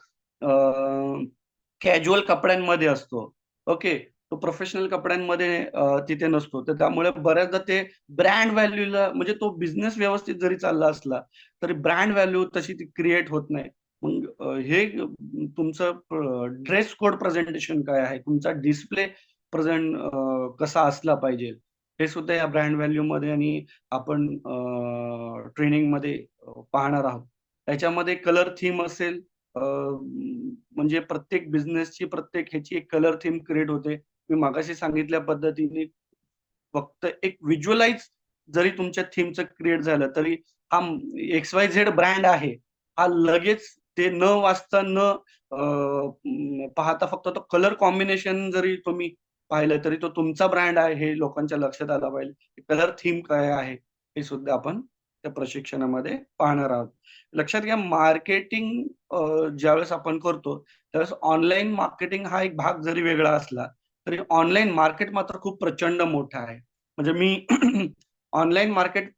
कॅज्युअल कपड्यांमध्ये असतो. ओके, तो प्रोफेशनल कपड्यांमध्ये तिथे नसतो. तर त्यामुळे बऱ्याचदा ते ब्रँड व्हॅल्यूला, म्हणजे तो बिझनेस व्यवस्थित जरी चालला असला तरी ब्रँड व्हॅल्यू तशी ती क्रिएट होत नाही. मग हे तुमचं ड्रेस कोड प्रेझेंटेशन काय आहे, तुमचा डिस्प्ले प्रेझेंट कसा असला पाहिजे, हे सुद्धा या ब्रँड व्हॅल्यू मध्ये आणि आपण ट्रेनिंग मध्ये पाहणार आहोत. त्याच्यामध्ये कलर थीम असेल, म्हणजे प्रत्येक बिझनेसची, प्रत्येक ह्याची एक कलर थीम क्रिएट होते. मी मागाशी सांगितल्या पद्धतीने फक्त एक व्हिज्युअलाइज जरी तुमच्या थीमचं क्रिएट झालं तरी हा XYZ ब्रँड आहे हा लगेच ते न वाचता न पाहता फक्त तो कलर कॉम्बिनेशन जरी तुम्ही पाहिलं तरी तो तुमचा ब्रँड आहे हे लोकांच्या लक्षात आलं पाहिजे. कलर थीम काय आहे हे सुद्धा आपण त्या प्रशिक्षणामध्ये पाहणार आहोत. लक्षात घ्या, मार्केटिंग ज्यावेळेस आपण करतो त्यावेळेस ऑनलाईन मार्केटिंग हा एक भाग जरी वेगळा असला तरी ऑनलाईन मार्केट मात्र खूप प्रचंड मोठा आहे. म्हणजे मी ऑनलाईन मार्केट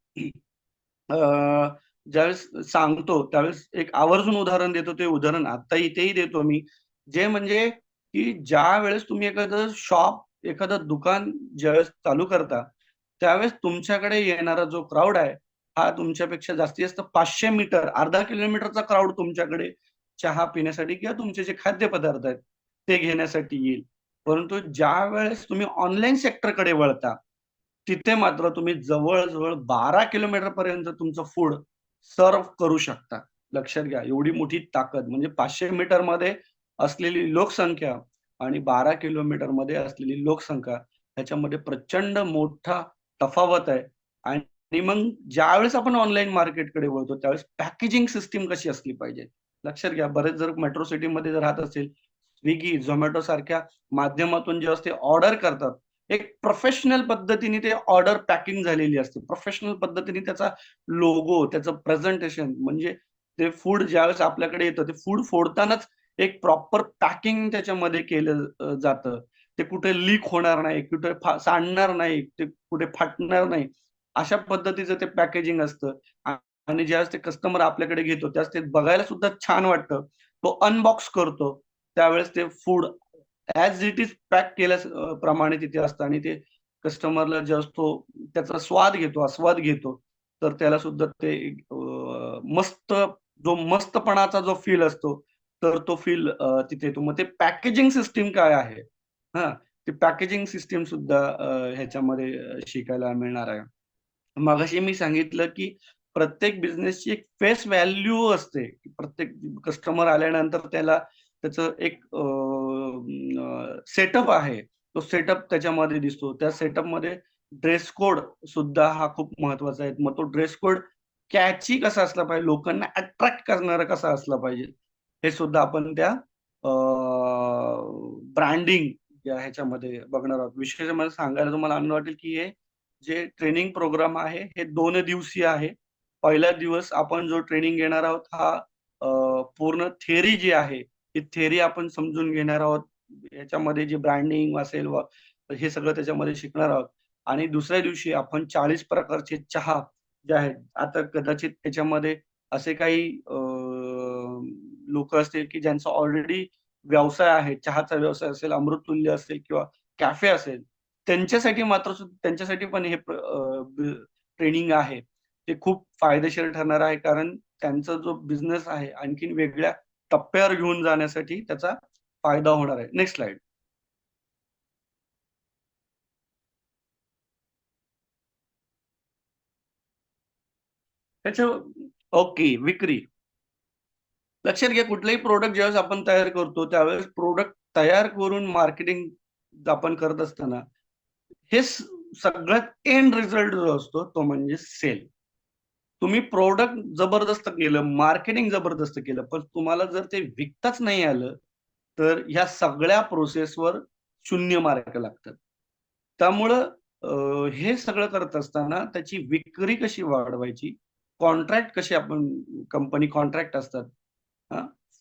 ज्यावेळेस सांगतो त्यावेळेस एक आवर्जून उदाहरण देतो. ते उदाहरण आता इथेही देतो मी, जे म्हणजे की ज्या वेळेस तुम्ही एखादं शॉप, एखादं दुकान ज्यावेळेस चालू करता त्यावेळेस तुमच्याकडे येणारा जो क्राऊड आहे हा तुमच्यापेक्षा जास्तीत जास्त 500 मीटर, अर्धा किलोमीटरचा क्राऊड तुमच्याकडे चहा पिण्यासाठी किंवा तुमचे जे खाद्यपदार्थ आहेत ते घेण्यासाठी येईल. परंतु ज्या वेळेस तुम्ही ऑनलाईन सेक्टरकडे वळता तिथे मात्र तुम्ही जवळ-जवळ 12 किलोमीटर पर्यंत तुमचं फूड सर्व्ह करू शकता. लक्षात घ्या, एवढी मोठी ताकद म्हणजे 500 मीटरमध्ये असलेली लोकसंख्या आणि 12 किलोमीटरमध्ये असलेली लोकसंख्या ह्याच्यामध्ये प्रचंड मोठा तफावत आहे. आणि मग ज्यावेळेस आपण ऑनलाईन मार्केटकडे वळतो त्यावेळेस पॅकेजिंग सिस्टीम कशी असली पाहिजे. लक्षात घ्या, बरेच जर मेट्रो सिटीमध्ये जर राहत असेल, स्विगी, झोमॅटो सारख्या माध्यमातून जेव्हा ते ऑर्डर करतात, एक प्रोफेशनल पद्धतीने ते ऑर्डर पॅकिंग झालेली असते. प्रोफेशनल पद्धतीने त्याचा लोगो, त्याचं प्रेझेंटेशन म्हणजे ते फूड ज्यावेळेस आपल्याकडे येतं, ते फूड फोडतानाच एक प्रॉपर पॅकिंग त्याच्यामध्ये केलं जातं. ते कुठे लीक होणार नाही, कुठे सांडणार नाही, ते कुठे फाटणार नाही. अशा पद्धतीचं ते पॅकेजिंग असतं. आणि ज्यावेळेस ते कस्टमर आपल्याकडे घेतो, त्यावेळेस ते बघायला सुद्धा छान वाटतं. तो अनबॉक्स करतो. त्यावेळेस ते food as it is pack केल्या प्रमाणे तिथे असतं आणि ते कस्टमरला जस्ट तो त्याचा स्वाद घेतो, आस्वाद घेतो. तर त्याला सुद्धा ते मस्त, जो मस्तपणाचा जो फील असतो, तर तो फील तिथे येतो. मग ते पॅकेजिंग सिस्टम काय आहे? हां, ते पॅकेजिंग सिस्टम सुद्धा ह्याच्यामध्ये शिकायला मिळणार आहे. मगाशी मी सांगितलं, की प्रत्येक बिझनेसची एक फेस व्हॅल्यू असते. प्रत्येक कस्टमर आल्यानंतर त्याला त्याचं एक सेटअप आहे. तो सेटअप त्याच्यामध्ये दिसतो. त्या सेटअपमध्ये ड्रेस कोड सुद्धा हा खूप महत्वाचा आहे. मग तो ड्रेस कोड कॅची कसा असला पाहिजे, लोकांना अट्रॅक्ट करणारा कसा असला पाहिजे, हे सुद्धा आपण त्या ब्रँडिंग या ह्याच्यामध्ये बघणार आहोत. विशेष मला सांगायला तुम्हाला आनंद वाटेल, की हे जे ट्रेनिंग प्रोग्राम आहे हे 2 दिवसीय आहे. पहिला दिवस आपण जो ट्रेनिंग घेणार आहोत हा पूर्ण थिअरी जी आहे, ही थिअरी आपण समजून घेणार आहोत. याच्यामध्ये जे ब्रँडिंग असेल व हे सगळं त्याच्यामध्ये शिकणार आहोत. आणि दुसऱ्या दिवशी आपण 40 प्रकारचे चहा जे आहेत, आता कदाचित त्याच्यामध्ये असे काही लोकं असतील, की ज्यांचा ऑलरेडी व्यवसाय आहे, चहाचा व्यवसाय असेल, अमृततुल्य असेल किंवा कॅफे असेल, त्यांच्यासाठी मात्र त्यांच्यासाठी पण हे ट्रेनिंग आहे, ते खूप फायदेशीर ठरणार आहे. कारण त्यांचा जो बिझनेस आहे आणखीन वेगळ्या टप्प्यावर घेऊन जाण्यासाठी त्याचा फायदा होणार आहे. Next slide. त्याच्या ओके, विक्री. लक्षात घ्या, कुठलाही प्रोडक्ट ज्यावेळेस आपण तयार करतो त्यावेळेस प्रोडक्ट तयार करून मार्केटिंग आपण करत असताना हे सगळ्यात एंड रिझल्ट जो असतो तो म्हणजे सेल. तुम्ही प्रोडक्ट जबरदस्त केलं, मार्केटिंग जबरदस्त केलं, पण तुम्हाला जर ते विकताच नाही आलं, तर ह्या सगळ्या प्रोसेसवर 0 मार्क लागतात. त्यामुळं हे सगळं करत असताना त्याची विक्री कशी वाढवायची, कॉन्ट्रॅक्ट कसे आपण, कंपनी कॉन्ट्रॅक्ट असतात,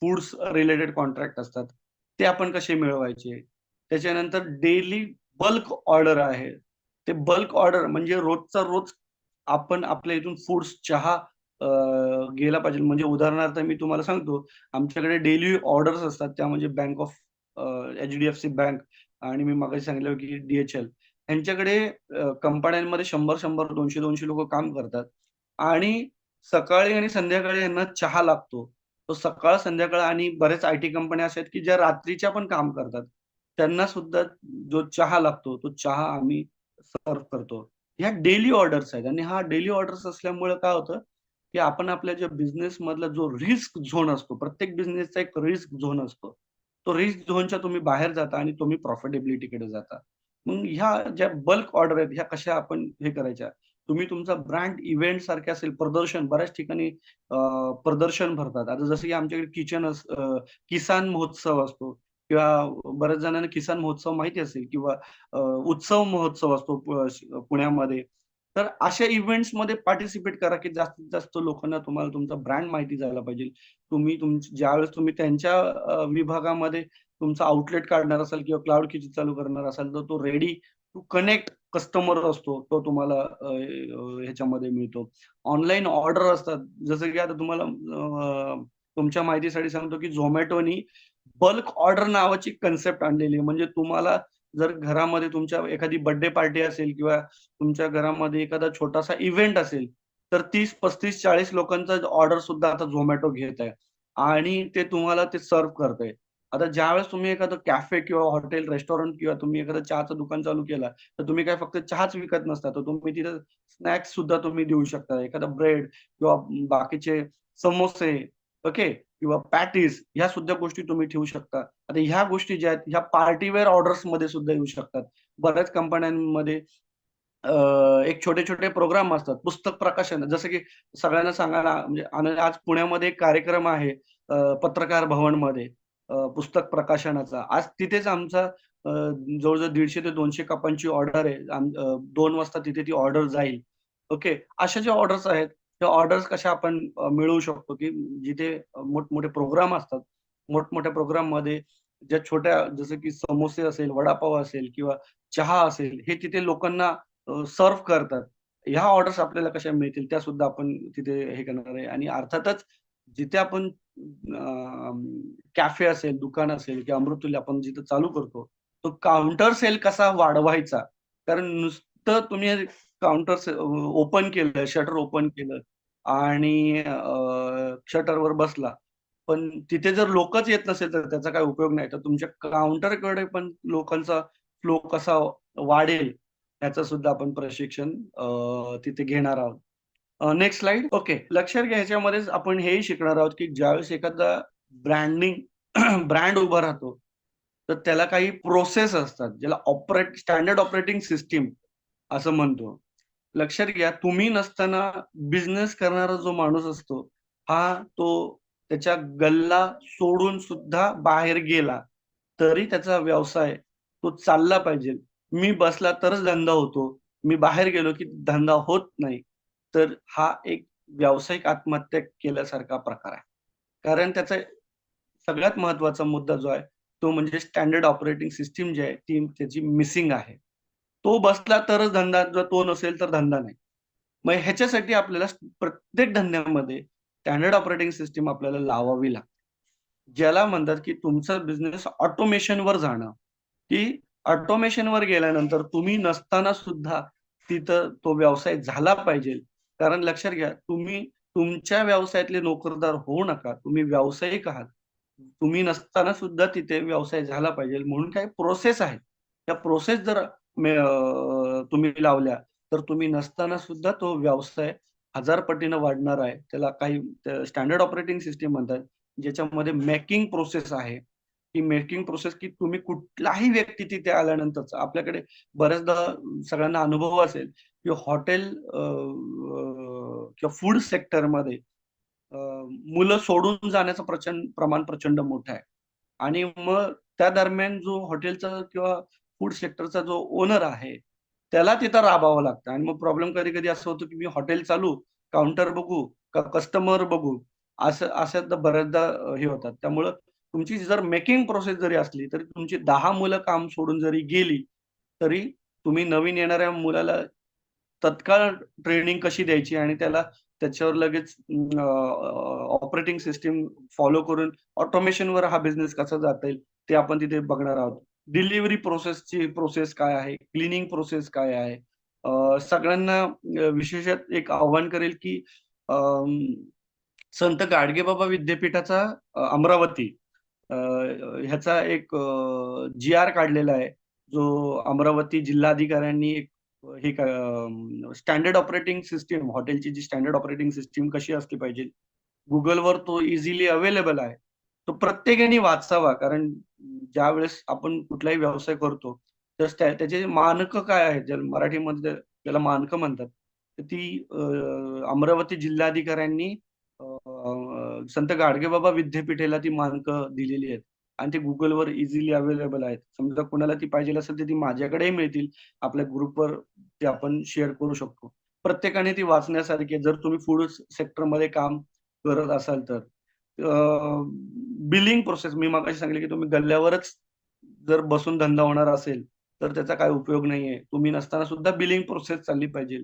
फूड्स रिलेटेड कॉन्ट्रॅक्ट असतात, ते आपण कसे मिळवायचे. त्याच्यानंतर डेली बल्क ऑर्डर आहे. ते बल्क ऑर्डर म्हणजे रोजचा रोज आपण आपल्या इथून फूड्स, चहा गेला पाहिजे. म्हणजे उदाहरणार्थ मी तुम्हाला सांगतो, आमच्याकडे डेली ऑर्डर्स असतात. त्या म्हणजे बँक ऑफ एच-डी-एफ-सी बँक आणि मी मगाशी सांगितलं की DHL यांच्याकडे कंपन्यांमध्ये 100-100, 200-200 लोकं काम करतात आणि सकाळी आणि संध्याकाळी यांना चहा लागतो. तो सकाळ, संध्याकाळ आणि बऱ्याच आयटी कंपन्या अशा आहेत की ज्या रात्रीच्या पण काम करतात. त्यांना सुद्धा जो चहा लागतो, तो चहा आम्ही सर्व्ह करतो. ह्या डेली ऑर्डर्स आहेत आणि हा डेली ऑर्डर्स असल्यामुळे काय होतं, की आपण आपल्या ज्या बिझनेस मधला जो रिस्क झोन असतो, प्रत्येक बिझनेसचा एक रिस्क झोन असतो. तो रिस्क झोनच्या तुम्ही बाहेर जाता आणि तुम्ही प्रॉफिटेबिलिटीकडे जाता. मग ह्या ज्या बल्क ऑर्डर आहेत, ह्या कशा आपण हे करायच्या? तुम्ही तुमचा ब्रँड इव्हेंट सारखे असेल, प्रदर्शन बऱ्याच ठिकाणी प्रदर्शन भरतात. आता जसं की आमच्याकडे किसान महोत्सव असतो. किंवा बऱ्याच जणांना किसान महोत्सव माहिती असेल किंवा उत्सव महोत्सव असतो पुण्यामध्ये. तर अशा इव्हेंट्स मध्ये पार्टिसिपेट करा की जास्तीत जास्त लोकांना तुम्हाला तुमचा ब्रँड माहिती झाला पाहिजे. ज्यावेळेस तुम्ही त्यांच्या विभागामध्ये तुमचा आउटलेट काढणार असाल किंवा क्लाउड किचन चालू करणार असाल तर तो रेडी टू कनेक्ट कस्टमर असतो, तो तुम्हाला ह्याच्यामध्ये मिळतो. ऑनलाईन ऑर्डर असतात, जसं की आता तुम्हाला तुमच्या माहितीसाठी सांगतो की झोमॅटोनी बल्क ऑर्डर नावाची कन्सेप्ट आणलेली आहे. म्हणजे तुम्हाला जर घरामध्ये तुमच्या एखादी बर्थडे पार्टी असेल किंवा तुमच्या घरामध्ये एखादा छोटासा इव्हेंट असेल, तर 30, 35, 40 लोकांचा ऑर्डर सुद्धा आता झोमॅटो घेत आहे आणि ते तुम्हाला ते सर्व्ह करतंय. आता ज्यावेळेस तुम्ही एखादं कॅफे किंवा हॉटेल, रेस्टॉरंट किंवा तुम्ही एखादं चहाचं दुकान चालू केलं, तर तुम्ही काय फक्त चहाच विकत नसता, तर तुम्ही तिथं स्नॅक्स सुद्धा तुम्ही देऊ शकता. एखादा ब्रेड किंवा बाकीचे समोसे, ओके, किंवा पॅटीस ह्या सुद्धा गोष्टी तुम्ही ठेवू शकता. आता ह्या गोष्टी ज्या आहेत ह्या पार्टीवेअर ऑर्डर्स मध्ये सुद्धा येऊ शकतात. बऱ्याच कंपन्यांमध्ये एक छोटे-छोटे प्रोग्राम असतात. पुस्तक प्रकाशन जसं की सगळ्यांना सांगायला म्हणजे आणि आज पुण्यामध्ये एक कार्यक्रम आहे पत्रकार भवनमध्ये पुस्तक प्रकाशनाचा. आज तिथेच आमचा जवळ-जवळ 150 ते 200 कपांची ऑर्डर आहे. 2 वाजता तिथे ती ऑर्डर जाईल. ओके. अशा ज्या ऑर्डर्स आहेत, त्या ऑर्डर्स कशा आपण मिळवू शकतो, की जिथे मोठमोठे प्रोग्राम असतात. मोठमोठ्या प्रोग्राममध्ये ज्या छोट्या जसं की समोसे असेल, वडापाव असेल किंवा चहा असेल, हे तिथे लोकांना सर्व्ह करतात. ह्या ऑर्डर्स आपल्याला कशा मिळतील त्या सुद्धा आपण तिथे हे करणार आहे आणि अर्थातच जिथे आपण कॅफे असेल, दुकान असेल किंवा अमृततुल्य आपण जिथं चालू करतो, तो काउंटर सेल कसा वाढवायचा? कारण नुसतं तुम्ही काउंटर ओपन केलं, शटर ओपन केलं आणि शटरवर बसला. पण तिथे जर लोकच येत नसेल तर त्याचा काही उपयोग नाही. तर तुमच्या काउंटरकडे पण लोकांचा फ्लो कसा वाढेल याचं सुद्धा आपण प्रशिक्षण तिथे घेणार आहोत. Next slide. ओके. लक्षात घ्या ह्याच्यामध्येच आपण हेही शिकणार आहोत, की ज्यावेळेस एखादा ब्रँडिंग ब्रँड उभा राहतो, तर त्याला काही प्रोसेस असतात, ज्याला स्टँडर्ड ऑपरेटिंग सिस्टीम असं म्हणतो. लक्षात घ्या, तुम्ही नसताना बिझनेस करणारा जो माणूस असतो, तो त्याच्या गल्ला सोडून सुद्धा बाहेर गेला, तरी त्याचा व्यवसाय तो चालला पाहिजे. मी बसला तरच धंदा होतो. मी बाहेर गेलो की धंदा होत नाही. तर हा एक व्यावसायिक आत्महत्या केल्यासारखा प्रकार आहे. कारण त्याचा सगळ्यात महत्त्वाचा मुद्दा जो आहे, तो म्हणजे स्टँडर्ड ऑपरेटिंग सिस्टम जी आहे, ती त्याची मिसिंग आहे. तो बसला तरच धंदा, जर तो नसेल तर धंदा नाही. मग ह्याच्यासाठी आपल्याला प्रत्येक धंद्यामध्ये स्टँडर्ड ऑपरेटिंग सिस्टम आपल्याला लावावी लागते. ज्याला म्हणतात की तुमचा बिझनेस ऑटोमेशनवर जाणं, की ऑटोमेशनवर गेल्यानंतर तुम्ही नसताना सुद्धा तिथं तो व्यवसाय झाला पाहिजे. कारण लक्षात घ्या, तुम्ही तुमच्या व्यवसायातले नोकरदार होऊ नका. तुम्ही व्यावसायिक आहात. तुम्ही नसताना सुद्धा तिथे व्यवसाय झाला पाहिजे म्हणून काही प्रोसेस आहेत. त्या प्रोसेस जर तुम्ही लावल्या, तर तुम्ही नसताना सुद्धा तो व्यवसाय 1000 पटीनं वाढणार आहे. त्याला काही स्टँडर्ड ऑपरेटिंग सिस्टम म्हणतात, ज्याच्यामध्ये मेकिंग प्रोसेस आहे. ही मेकिंग प्रोसेस की तुम्ही कुठलाही व्यक्ती तिथे आल्यानंतरचा आपल्याकडे बऱ्याचदा सगळ्यांना अनुभव असेल, की हॉटेल किंवा फूड सेक्टरमध्ये मुलं सोडून जाण्याचं प्रमाण प्रचंड मोठं आहे. आणि मग त्या दरम्यान जो हॉटेलचा किंवा फूड सेक्टरचा जो ओनर आहे, त्याला तिथं राबावं लागतं आणि मग प्रॉब्लेम कधी-कधी असं होतं, की मी हॉटेल चालू, काउंटर बघू, का कस्टमर बघू, अशा बऱ्याचदा हे होतात. त्यामुळं तुमची जर मेकिंग प्रोसेस जरी असली, तरी तुमची 10 मुलं काम सोडून जरी गेली, तरी तुम्ही नवीन येणाऱ्या मुलाला तत्काळ ट्रेनिंग कशी द्यायची आणि त्याला त्याच्यावर लगेच ऑपरेटिंग सिस्टम फॉलो करून ऑटोमेशनवर हा बिझनेस कसा जाता येईल, ते आपण तिथे बघणार आहोत. डिलिव्हरी प्रोसेसची प्रोसेस काय आहे? क्लीनिंग प्रोसेस काय आहे? सगळ्यांना विशेषतः एक आव्हान करेल, की संत गाडगेबाबा विद्यापीठाचा अमरावती ह्याचा एक जी-आर काढलेला आहे. जो अमरावती जिल्हाधिकाऱ्यांनी एक हे स्टँडर्ड ऑपरेटिंग सिस्टम हॉटेलची जी स्टँडर्ड ऑपरेटिंग सिस्टम कशी असली पाहिजे. Googleवर तो इझिली अवेलेबल आहे. तो प्रत्येकाने वाचावा कारण ज्यावेळेस आपण कुठलाही व्यवसाय करतो, तर त्याचे मानकं काय आहेत? ज्याला मराठीमध्ये त्याला मानकं म्हणतात. तर ती अमरावती जिल्हाधिकाऱ्यांनी संत गाडगेबाबा विद्यापीठेला ती मानकं दिलेली आहेत. आणि ते गुगलवर इझिली अवेलेबल आहेत. समजा कोणाला ती पाहिजे असेल तर ती माझ्याकडेही मिळतील. आपल्या ग्रुपवर ते आपण शेअर करू शकतो. प्रत्येकाने ती वाचण्यासारखी आहे. जर तुम्ही फूड सेक्टरमध्ये काम करत असाल तर. बिलिंग प्रोसेस मी मगाशी सांगितलं की तुम्ही गल्ल्यावरच जर बसून धंदा होणार असेल, तर त्याचा काही उपयोग नाहीये. तुम्ही नसताना सुद्धा बिलिंग प्रोसेस चालली पाहिजे.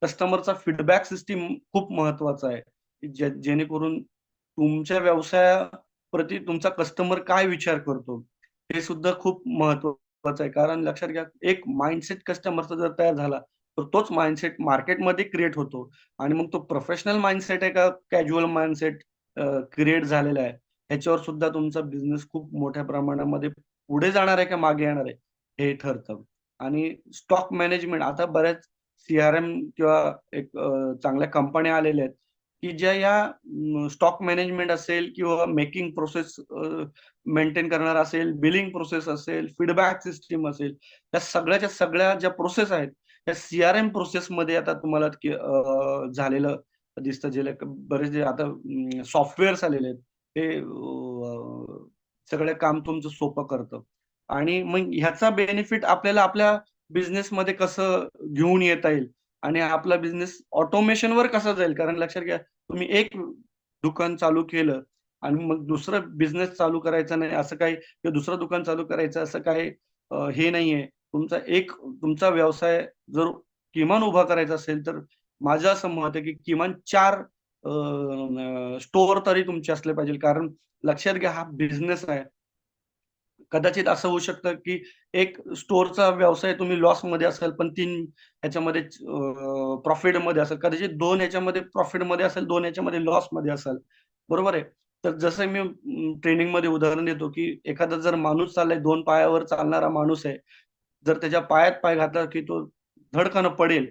कस्टमरचा फीडबॅक सिस्टम खूप महत्वाचा आहे. जेणेकरून तुमच्या व्यवसायाप्रती तुमचा कस्टमर काय विचार करतो, हे सुद्धा खूप महत्वाचं आहे. कारण लक्षात घ्या, एक माइंडसेट कस्टमरचा जर तयार झाला, तर तोच माइंडसेट मार्केटमध्ये क्रिएट होतो आणि मग तो प्रोफेशनल माइंडसेट आहे का कॅज्युअल माइंडसेट क्रिएट झालेला आहे, ह्याच्यावर सुद्धा तुमचा बिझनेस खूप मोठ्या प्रमाणामध्ये पुढे जाणार आहे का मागे येणार आहे, हे ठरतं. आणि स्टॉक मॅनेजमेंट आता बऱ्याच सीआरएम किंवा एक चांगल्या कंपन्या आलेल्या आहेत, की ज्या या स्टॉक मॅनेजमेंट असेल किंवा मेकिंग प्रोसेस मेंटेन करणार असेल, बिलिंग प्रोसेस असेल, फीडबॅक सिस्टम असेल, या सगळ्याच्या सगळ्या ज्या प्रोसेस आहेत, त्या सीआरएम प्रोसेसमध्ये आता तुम्हाला झालेलं दिसतं. जे बरेच जे आता सॉफ्टवेअर्स आलेले आहेत, ते सगळं काम तुमचं सोपं करतं. आणि मग ह्याचा बेनिफिट आपल्याला आपल्या बिझनेसमध्ये कसं घेऊन येता येईल आणि आपला बिझनेस ऑटोमेशनवर कसा जाईल. कारण लक्षात घ्या, तुम्ही एक दुकान चालू केलं आणि मग दुसरं बिझनेस चालू करायचा नाही असं काही, किंवा दुसरं दुकान चालू करायचं असं काही हे नाहीये. तुमचा व्यवसाय जर किमान उभा करायचा असेल, तर माझं असं मत आहे की किमान 4 स्टोअर तरी तुमचे असले पाहिजे. कारण लक्षात घ्या, हा बिझनेस आहे. कदाचित असं होऊ शकतं की एक स्टोअरचा व्यवसाय तुम्ही लॉसमध्ये असाल, पण 3 ह्याच्यामध्ये प्रॉफिटमध्ये असेल. कदाचित 2 ह्याच्यामध्ये प्रॉफिटमध्ये असेल, 2 ह्याच्यामध्ये लॉसमध्ये असाल. बरोबर आहे? तर जसं मी ट्रेनिंगमध्ये उदाहरण देतो, की एखादा जर माणूस चाललाय, 2 पायावर चालणारा माणूस आहे. जर त्याच्या पायात पाय घातला, की तो धडकन पडेल.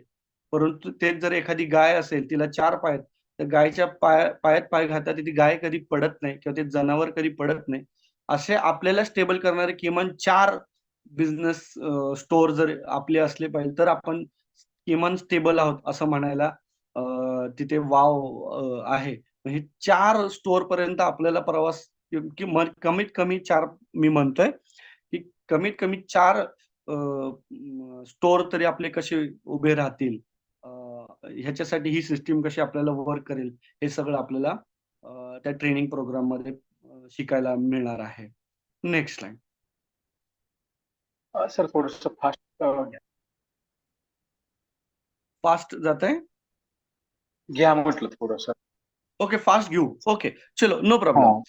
परंतु तेच जर एखादी गाय असेल, तिला 4 पाय आहेत. तर गायच्या पायात पाय घातला, तर ती गाय कधी पडत नाही किंवा ते जनावर कधी पडत नाही. असे आपल्याला स्टेबल करणारे किमान 4 बिझनेस स्टोअर जर आपले असले पाहिजे, तर आपण किमान स्टेबल आहोत असं म्हणायला तिथे वाव आहे. हे 4 स्टोअर पर्यंत आपल्याला प्रवास कमीत कमी 4 मी म्हणतोय, की कमीत कमी 4 स्टोअर तरी आपले कसे उभे राहतील, ह्याच्यासाठी ही सिस्टीम कशी आपल्याला वर्क करेल, हे सगळं आपल्याला त्या ट्रेनिंग प्रोग्राममध्ये शिकायला मिळणार आहे. Next slide. सर थोडस फास्ट फास्ट जातंय? घ्या म्हटलं थोडस. ओके, फास्ट घेऊ. ओके, चलो नो हो. प्रॉब्लेम.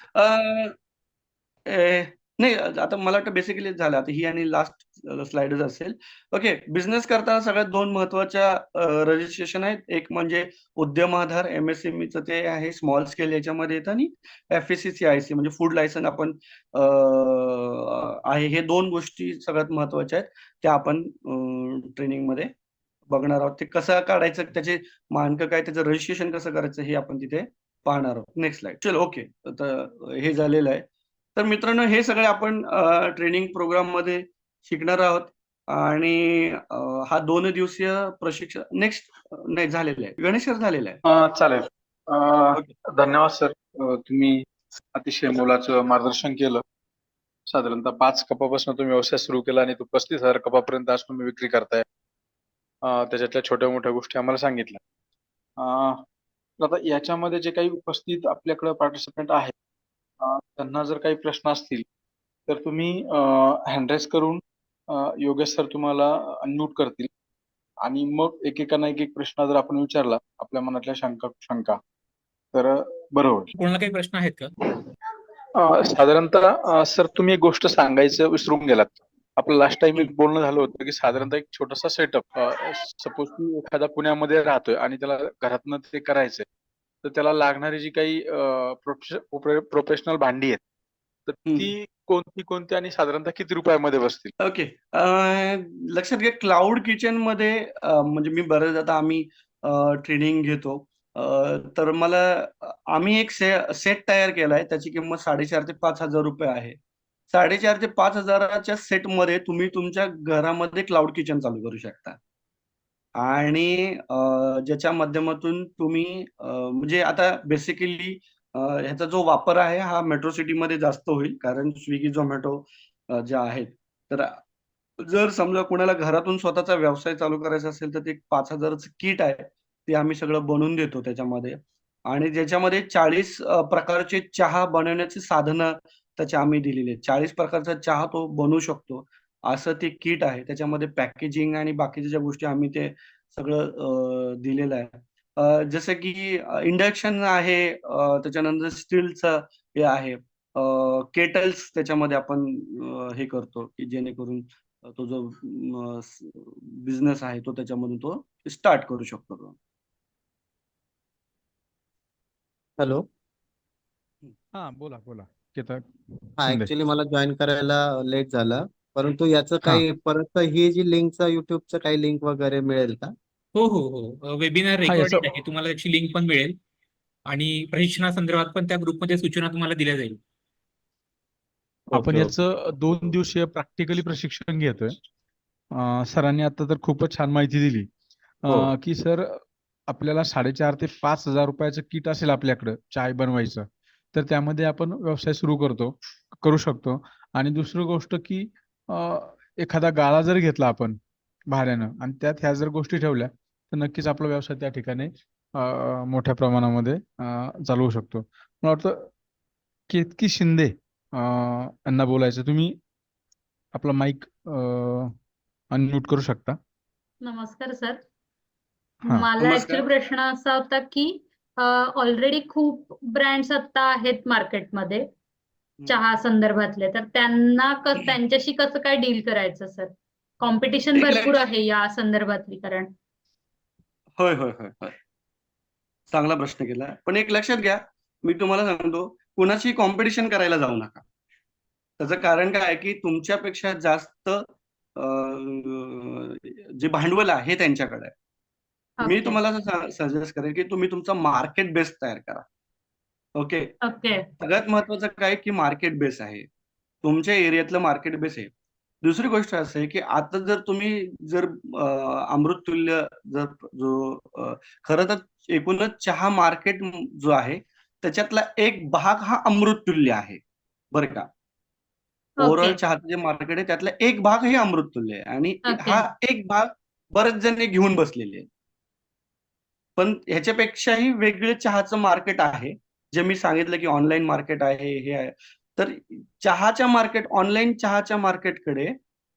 नाही, आता मला वाटतं बेसिकली झालं. आता ही आणि लास्ट स्लाइडच असेल. ओके, बिझनेस करताना सगळ्यात 2 महत्त्वाच्या रजिस्ट्रेशन आहेत. एक म्हणजे उद्यम आधार एमएसएमईचं ते आहे, स्मॉल स्केल याच्यामध्ये येतं, आणि एफएससीआयसी म्हणजे फूड लायसन आपण आहे. हे 2 गोष्टी सगळ्यात महत्त्वाच्या आहेत. त्या आपण ट्रेनिंगमध्ये बघणार आहोत. ते कसं काढायचं, त्याचे मानकं काय, त्याचं रजिस्ट्रेशन कसं करायचं, हे आपण तिथे पाहणार आहोत. Next slide. चलो ओके. तर हे झालेलं आहे. तर मित्रांनो, हे सगळे आपण ट्रेनिंग प्रोग्राममध्ये शिकणार आहोत. आणि हा 2 दिवसीय प्रशिक्षण नेक्स्ट नाही झालेलं आहे. गणेश सर झालेलं आहे. चालेल. ओके. धन्यवाद सर. तुम्ही अतिशय मोलाचं मार्गदर्शन केलं. साधारणतः 5 कपापासून तुम्ही व्यवसाय सुरू केला आणि तो 35,000 कपापर्यंत आज तुम्ही विक्री करताय. त्याच्यातल्या छोट्या मोठ्या गोष्टी आम्हाला सांगितल्या. आता याच्यामध्ये जे काही उपस्थित आपल्याकडे पार्टिसिपंट आहेत, त्यांना जर काही प्रश्न असतील तर तुम्ही हँड रेज करून योगेश सर तुम्हाला अनम्यूट करतील आणि मग एकेकाना एक प्रश्न जर आपण विचारला आपल्या मनातल्या शंका तर बरं होईल. कोणाला काही प्रश्न आहेत का? साधारणतः सर तुम्ही एक गोष्ट सांगायचं विसरून गेलात. आपलं लास्ट टाइम एक बोलणं झालं होतं की साधारणतः एक छोटासा सेटअप, सपोज की एखादा पुण्यामध्ये राहतोय आणि त्याला घरातनं ते करायचंय, तर त्याला लागणारी जी काही प्रोफेशनल भांडी आहेत, तर ती कोणती आणि साधारणतः किती रुपयामध्ये बसतील? ओके. लक्षात घ्या, क्लाउड किचन मध्ये म्हणजे मी बरेच आता आम्ही ट्रेनिंग घेतो. तर आम्ही एक सेट तयार केलाय. त्याची किंमत 4,500 ते 5,000 आहे. 4,500 ते 5,000च्या सेटमध्ये तुम्ही तुमच्या घरामध्ये क्लाउड किचन चालू करू शकता. आणि ज्याच्या माध्यमातून तुम्ही म्हणजे आता बेसिकली ह्याचा जो वापर आहे हा मेट्रो सिटीमध्ये जास्त होईल, कारण स्विगी झोमॅटो ज्या आहेत. तर जर समजा कोणाला घरातून स्वतःचा व्यवसाय चालू करायचा असेल, तर ते 5,000चं किट आहे, ते आम्ही सगळं बनवून देतो त्याच्यामध्ये. आणि ज्याच्यामध्ये 40 प्रकारचे चहा बनवण्याची साधनं त्याची आम्ही दिलेली आहेत. 40 प्रकारचा चहा तो बनवू शकतो, असं ते किट आहे. त्याच्यामध्ये पॅकेजिंग आणि बाकीच्या ज्या गोष्टी आम्ही ते सगळं दिलेलं आहे. जसं की इंडक्शन आहे, त्याच्यानंतर स्टीलचं हे आहे. केटल्स त्याच्यामध्ये आपण हे करतो, की जेणेकरून तो जो बिझनेस आहे तो त्याच्यामधून तो स्टार्ट करू शकतो तो. हॅलो. हा, बोला बोला केतन हा, शिंदे. ऍक्च्युली मला जॉईन करायला लेट झालं, परंतु याचं हा, काही परत ही जी लिंकचं युट्यूबचं काही लिंक वगैरे मिळेल का? हो हो हो, वेबिनार हा याचं रेकॉर्डेड आहे, तुम्हाला त्याची लिंक पण मिळेल आणि प्रशिक्षणासंदर्भात पण त्या ग्रुपमध्ये सूचना तुम्हाला दिल्या जाईल. आपण ओके ओके. याचं 2 दिवसीय प्रॅक्टिकली प्रशिक्षण घेतोय. सरांनी आता तर खूपच छान माहिती दिली हो. की सर आपल्याला 4,500 ते 5,000 रुपयाचं किट असेल आपल्याकडं चाय बनवायचं, तर त्यामध्ये आपण व्यवसाय सुरू करू शकतो. आणि दुसरी गोष्ट की एखादा गाळा जर घेतला आपण भाड्यानं आणि त्यात ह्या जर गोष्टी ठेवल्या, तर नक्कीच आपला व्यवसाय त्या ठिकाणी मोठ्या प्रमाणामध्ये चालू होऊ शकतो. मला वाटतं केतकी शिंदे यांना बोलायचं. तुम्ही आपला माईक अनम्यूट करू शकता. नमस्कार सर. हा, मला नमस्कार. ऍक्च्युली प्रश्न असा होता की ऑलरेडी खूप ब्रँड्स आता आहेत मार्केटमध्ये चहा संदर्भातले, तर त्यांच्याशी कसं काय डील करायचं सर? कॉम्पिटिशन एक भरपूर लक्ष- आहे या संदर्भातली, कारण होय होय होय होय, चांगला प्रश्न केला. पण एक लक्षात घ्या, मी तुम्हाला सांगतो, कुणाची कॉम्पिटिशन करायला जाऊ नका. त्याचं कारण काय आहे की तुमच्यापेक्षा जास्त जे भांडवल आहे त्यांच्याकडे आहे. मी ओके तुम्हाला सजेस्ट करेन की तुम्ही तुमचा मार्केट बेस तयार करा. ओके. ओके सगळ्यात महत्वाचं काय की मार्केट बेस आहे, तुमच्या एरियातलं मार्केट बेस आहे. दुसरी गोष्ट असं आहे की आता जर तुम्ही जर अमृततुल्य जर जो खरं तर एकूणच चहा मार्केट जो आहे त्याच्यातला एक भाग हा अमृततुल्य आहे, बरं का. ओव्हरऑल ओके चहाचं जे मार्केट आहे त्यातला एक भाग हे अमृततुल्य आहे आणि ओके हा एक भाग बरेच जण हे घेऊन बसलेले आहेत. पण ह्याच्यापेक्षाही वेगळे चहाचं मार्केट आहे, जे मी सांगितलं की ऑनलाईन मार्केट आहे, हे आहे. तर ऑनलाईन चहाच्या मार्केटकडे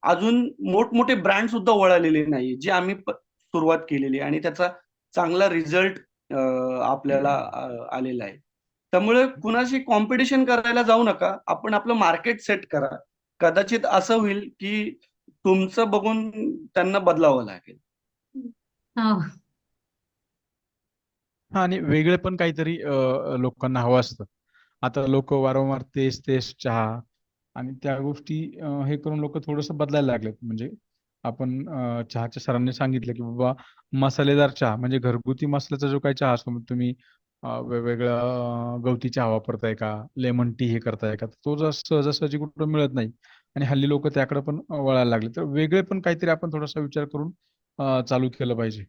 अजून मोठमोठे ब्रँड सुद्धा वळालेले नाही, जे आम्ही सुरुवात केलेली आहे आणि त्याचा चांगला रिझल्ट आपल्याला आलेला आहे. त्यामुळे कुणाशी कॉम्पिटिशन करायला जाऊ नका. आपण आपलं मार्केट सेट करा. कदाचित असं होईल की तुमचं बघून त्यांना बदलावं लागेल. हो हा, आणि वेगळे पण काहीतरी लोकांना हवं असतं. आता लोक वारंवार तेच तेच चहा आणि त्या गोष्टी हे करून लोक थोडस बदलायला लागलेत. म्हणजे आपण चहाच्या सरांनी सांगितलं की बाबा मसालेदार चहा म्हणजे घरगुती मसाल्याचा जो काही चहा असतो, मग तुम्ही वेगवेगळा गवती चहा वापरताय का, लेमन टी हे करताय का, तो सहजासहजी कुठं मिळत नाही. आणि हल्ली लोक त्याकडे पण वळायला लागले. तर वेगळे पण काहीतरी आपण थोडासा विचार करून चालू केलं पाहिजे.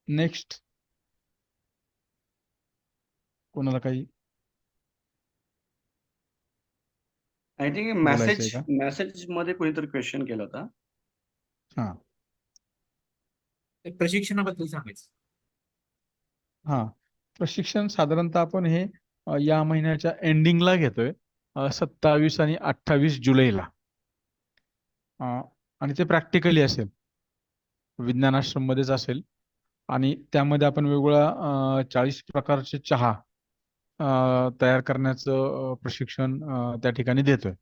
नेक्स्ट कोणाला काही आय थिंक बोलायचंय का? मेसेज मध्ये कोणीतरी क्वेश्चन केला होता. हा प्रशिक्षणाबद्दल सांगायचं. हा, प्रशिक्षण साधारणतः आपण हे या महिन्याच्या एंडिंगला घेतोय, 27 आणि 28 जुलैला. आणि ते प्रॅक्टिकली असेल, विज्ञानाश्रम मध्येच असेल. आणि त्यामध्ये आपण वेगवेगळ्या 40 प्रकारचे चहा तयार करण्याचं प्रशिक्षण त्या ठिकाणी देतोय.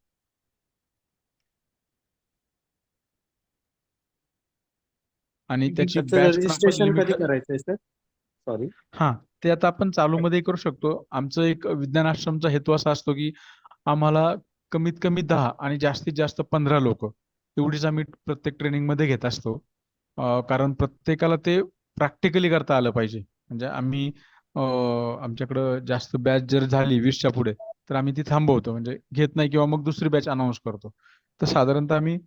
आणि त्याची त्याचं बॅच पण आपण रजिस्ट्रेशन कधी लिमिट. करायचंय सर? सॉरी. हा, ते आता आपण चालू मध्ये करू शकतो. आमचं एक विज्ञान आश्रमचा हेतू असा असतो की आम्हाला कमीत कमी 10 आणि जास्तीत जास्त 15 लोक एवढीच आम्ही प्रत्येक ट्रेनिंग मध्ये घेत असतो. कारण प्रत्येकाला ते प्रॅक्टिकली करता आलं पाहिजे. म्हणजे आम्ही आमच्याकडं जास्त बॅच जर झाली 20च्या पुढे, तर आम्ही ती थांबवतो, म्हणजे घेत नाही किंवा मग दुसरी बॅच अनाऊन्स करतो. तर साधारणतः आम्ही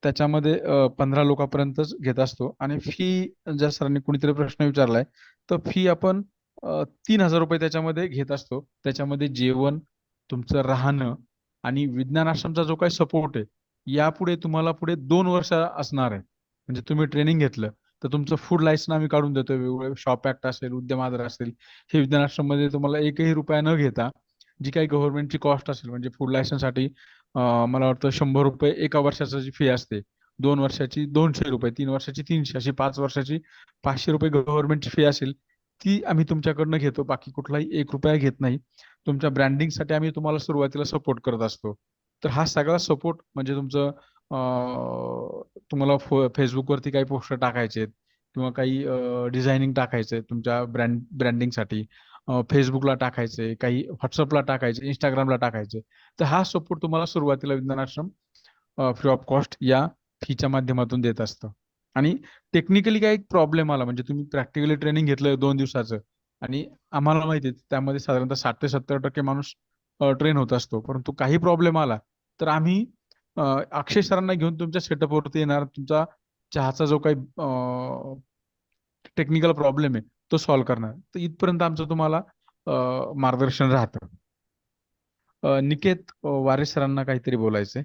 त्याच्यामध्ये 15 लोकांपर्यंतच घेत असतो आणि फी ज्या सरांनी कुणीतरी प्रश्न विचारलाय तर फी आपण 3,000 रुपये त्याच्यामध्ये घेत असतो. त्याच्यामध्ये जेवण, तुमचं राहणं आणि विज्ञान आश्रमचा जो काही सपोर्ट आहे यापुढे तुम्हाला पुढे 2 वर्ष असणार आहे. म्हणजे तुम्ही ट्रेनिंग घेतलं तर तुमचं फूड लायसन आम्ही काढून देतो. वेगवेगळे शॉप ऍक्ट असेल, उद्यम आधार असेल, हे विज्ञान आश्रममध्ये तुम्हाला एकही रुपया न घेता जी काही गव्हर्नमेंटची कॉस्ट असेल म्हणजे फूड लायसनसाठी मला वाटतं 100 रुपये एका वर्षाची फी असते, 2 वर्षाची 200 रुपये, 3 वर्षाची 300, अशी 5 वर्षाची 500 रुपये गव्हर्नमेंटची फी असेल ती आम्ही तुमच्याकडनं घेतो. बाकी कुठलाही 1 रुपया घेत नाही. तुमच्या ब्रँडिंगसाठी आम्ही तुम्हाला सुरुवातीला सपोर्ट करत असतो. तर हा सगळा सपोर्ट म्हणजे तुमचं तुम्हाला फेसबुकवरती काही पोस्टर टाकायचे किंवा काही डिझायनिंग टाकायचे तुमच्या ब्रँडिंगसाठी, फेसबुकला टाकायचे, काही व्हॉट्सअपला टाकायचे, इंस्टाग्रामला टाकायचे, तर हा सपोर्ट तुम्हाला सुरुवातीला विज्ञान आश्रम फ्री ऑफ कॉस्ट या फीच्या माध्यमातून देत असतं. आणि टेक्निकली काही प्रॉब्लेम आला म्हणजे तुम्ही प्रॅक्टिकली ट्रेनिंग घेतलं 2 दिवसाचं आणि आम्हाला माहिती आहे त्यामध्ये साधारणतः 60 ते 70% माणूस ट्रेन होत असतो, परंतु काही प्रॉब्लेम आला तर आम्ही अक्षय सरांना घेऊन तुमच्या सेटअपवरती येणार, तुमचा चहाचा जो काही टेक्निकल प्रॉब्लेम आहे तो सॉल्व्ह करणार. तर इथपर्यंत आमचं तुम्हाला मार्गदर्शन राहतं. निकेत वारे सरांना काहीतरी बोलायचंय.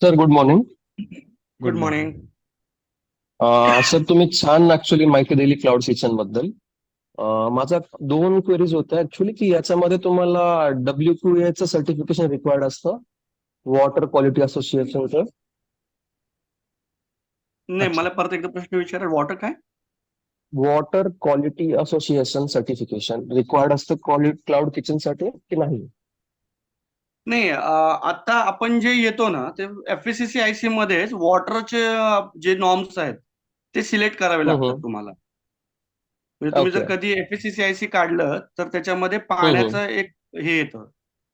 Sir good morning. Good morning. Sir तुम्ही छान ऍक्च्युली माहिती दिली क्लाउड किचन बद्दल. माझा 2 क्वेरीज होत्या ऍक्च्युली की याच्यामध्ये तुम्हाला WQA चं सर्टिफिकेशन रिक्वायर्ड असतं, वॉटर क्वालिटी असोसिएशनचं. नाही, अच्छा. मला परत एकदा प्रश्न विचारा. वॉटर काय? Water quality association certification required असतं क्लाउड किचन साठी की नाही? नाही, आता आपण जे येतो ना ते FSCCIC मध्येच वॉटरचे जे नॉर्म्स आहेत ते सिलेक्ट करावे लागतात तुम्हाला. म्हणजे तुम्ही जर ओके. कधी FSCCIC काढलं तर त्याच्यामध्ये पाण्याचं एक हे येतं,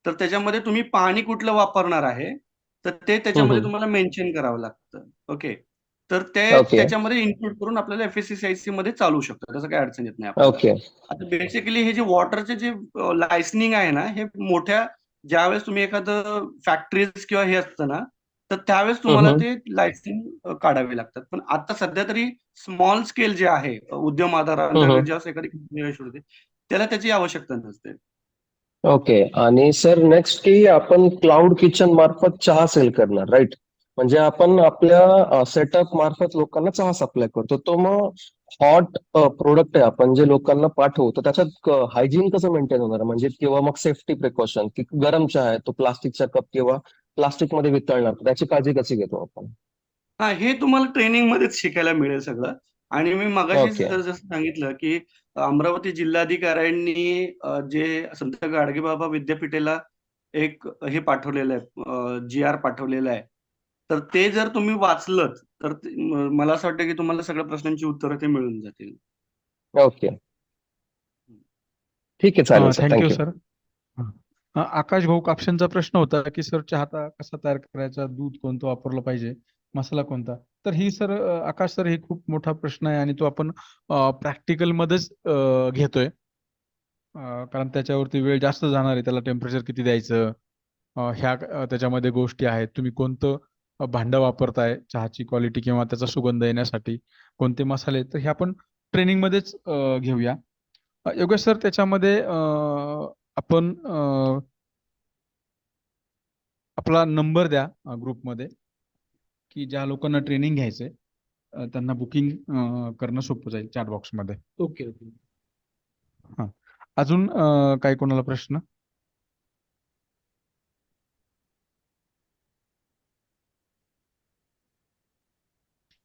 तर त्याच्यामध्ये तुम्ही पाणी कुठलं वापरणार आहे तर ते त्याच्यामध्ये तुम्हाला मेन्शन करावं लागतं. ओके, तर ते ओके. त्याच्यामध्ये इन्क्लूड करून आपल्याला FSCCIC मध्ये चालू शकतं, त्याचं काही अडचण येत नाही आपल्याला. ओके. आता बेसिकली हे जे वॉटरचे जे लायसनिंग आहे ना, हे मोठ्या ज्यावेळेस तुम्ही एखादं फॅक्टरीज किंवा हे असतं ना तर त्यावेळेस तुम्हाला ते लायसन्स काढावे लागतात. पण आता सध्या तरी स्मॉल स्केल जे आहे उद्यम आधारांतर्गत जेव्हा एखादी कंपनी सुरू होते त्याला त्याची आवश्यकता नसते. ओके. आणि सर नेक्स्ट की आपण क्लाउड किचन मार्फत चहा सेल करणार, राईट? म्हणजे आपण आपल्या सेटअप मार्फत लोकांना चहा सप्लाय करतो. तो मग हॉट प्रोडक्ट आहे आपण जे लोकांना पाठवू तर त्याच्यात हायजीन कसं मेंटेन होणार, म्हणजे किंवा मग सेफ्टी प्रिकॉशन की गरम चहा आहे तो प्लास्टिकचा कप किंवा प्लास्टिक मध्ये वितळणार, त्याची काळजी कशी घेतो आपण? हा, हे तुम्हाला ट्रेनिंग मध्येच शिकायला मिळेल सगळं. आणि मी मगाशीच ओके. जसं सांगितलं की अमरावती जिल्हाधिकाऱ्यांनी जे संत गाडगेबाबा विद्यापीठाला एक हे पाठवलेलं आहे, GR पाठवलेलं आहे. तर ते जर तुम्ही वाचलं तर मला असं वाटतं की तुम्हाला सगळ्या प्रश्नांची उत्तरं ते मिळून जातील. ओके, ठीक आहे, चालेल सर, थँक्यू थँक्यू. सर. आकाश भाऊ कापशेंचा प्रश्न होता की सर चहा कसा तयार करायचा, दूध कोणतं वापरलं पाहिजे, मसाला कोणता. तर ही सर आकाश सर, हे खूप मोठा प्रश्न आहे आणि तो आपण प्रॅक्टिकल मध्येच घेतोय. कारण त्याच्यावरती वेळ जास्त जाणार आहे. त्याला टेम्परेचर किती द्यायचं, त्याच्यामध्ये गोष्टी आहेत. तुम्ही कोणतं भांडं वापरताय चहाची क्वालिटी किंवा त्याचा सुगंध येण्यासाठी, कोणते मसाले, तर हे आपण ट्रेनिंग मध्येच घेऊया. योगेश सर, त्याच्यामध्ये आपण आपला नंबर द्या ग्रुपमध्ये की ज्या लोकांना ट्रेनिंग घ्यायचंय त्यांना बुकिंग करणं सोपं जाईल चॅट बॉक्समध्ये. Okay okay. हा, अजून काय कोणाला प्रश्न?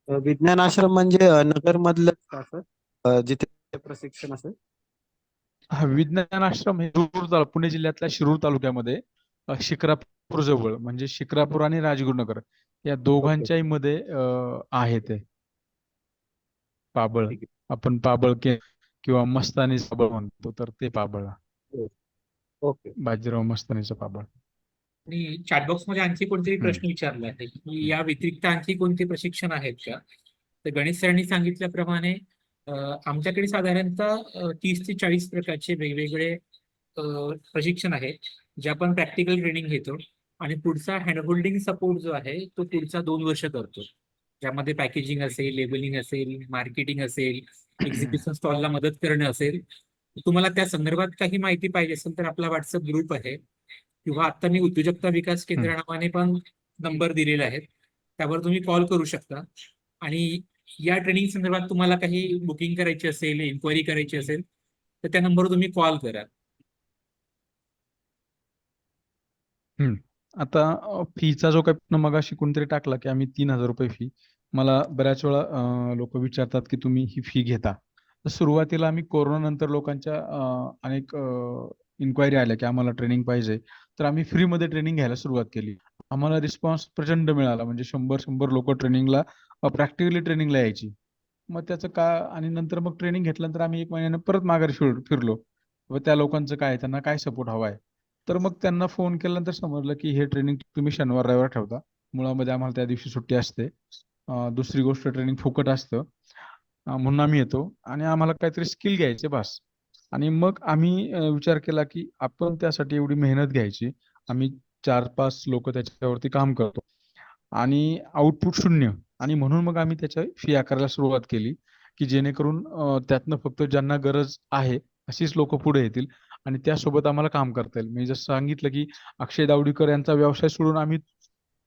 विज्ञान आश्रम म्हणजे नगर मधलं का सर, जिथे प्रशिक्षण असेल? हा, विज्ञान आश्रम हे पुणे जिल्ह्यातल्या शिरूर तालुक्यामध्ये शिक्रापूर जवळ, म्हणजे शिक्रापूर आणि राजगुरुनगर या दोघांच्याही मध्ये आहे ते. पाबळ, ठीक आहे. आपण पाबळ किंवा मस्तानी पाबळ म्हणतो, तर ते पाबळ, ओके. बाजीराव मस्तानीचं पाबळ. आणि चॅटबॉक्स मध्ये आणखी कोणतेही प्रश्न विचारला आहे की या व्यतिरिक्त आणखी कोणते प्रशिक्षण आहेत का? तर गणेश सरांनी सांगितल्याप्रमाणे आमच्याकडे साधारणतः 30 ते 40 प्रकारचे वेगवेगळे प्रशिक्षण आहेत जे आपण प्रॅक्टिकल ट्रेनिंग घेतो. आणि पुढचा हँडहोल्डिंग सपोर्ट जो आहे तो पुढचा 2 वर्ष करतो. ज्यामध्ये पॅकेजिंग असेल, लेबलिंग असेल, मार्केटिंग असेल, एक्झिबिशन स्टॉलला मदत करणं असेल. तुम्हाला त्या संदर्भात काही माहिती पाहिजे असेल तर आपला व्हॉट्सअप ग्रुप आहे किंवा आता मी उद्योजकता विकास केंद्र नावाने पण नंबर दिलेले आहेत. त्यावर तुम्ही कॉल करू शकता आणि या ट्रेनिंग संदर्भात तुम्हाला काही बुकिंग करायची असेल, इन्क्वायरी करायची असेल तर त्या नंबरवर तुम्ही कॉल करा. आता फीचा जो काही प्रश्न मगाशी कोणतरी टाकला की आम्ही 3,000 रुपये फी. मला बऱ्याच वेळा लोक विचारतात की तुम्ही ही फी घेता. तर सुरुवातीला आम्ही कोरोना नंतर लोकांच्या अनेक इन्क्वायरी आल्या की आम्हाला ट्रेनिंग पाहिजे. तर आम्ही फ्रीमध्ये ट्रेनिंग घ्यायला सुरुवात केली. आम्हाला रिस्पॉन्स प्रचंड मिळाला. म्हणजे 100 लोक ट्रेनिंगला प्रॅक्टिकली ट्रेनिंगला यायची. मग त्याचं का आणि नंतर मग ट्रेनिंग घेतल्यानंतर आम्ही 1 महिन्यानं परत माघारी फिरलो. व त्या लोकांचं काय, त्यांना काय सपोर्ट हवा आहे. तर मग त्यांना फोन केल्यानंतर समजलं की हे ट्रेनिंग तुम्ही शनिवार रविवार ठेवता. मुळामध्ये आम्हाला त्या दिवशी सुट्टी असते. दुसरी गोष्ट ट्रेनिंग फुकट असतं. म्हणून आम्ही येतो आणि आम्हाला काहीतरी स्किल घ्यायचे बस. आणि मग आम्ही विचार केला की आपण त्यासाठी एवढी मेहनत घ्यायची. आम्ही 4-5 लोक त्याच्यावरती काम करतो आणि आउटपुट शून्य. आणि म्हणून मग आम्ही त्याच्या फी आकारायला सुरुवात केली की जेणेकरून त्यातनं फक्त ज्यांना गरज आहे अशीच लोक पुढे येतील आणि त्यासोबत आम्हाला काम करता येईल. मी जसं सांगितलं की अक्षय दावडीकर यांचा व्यवसाय सोडून आम्ही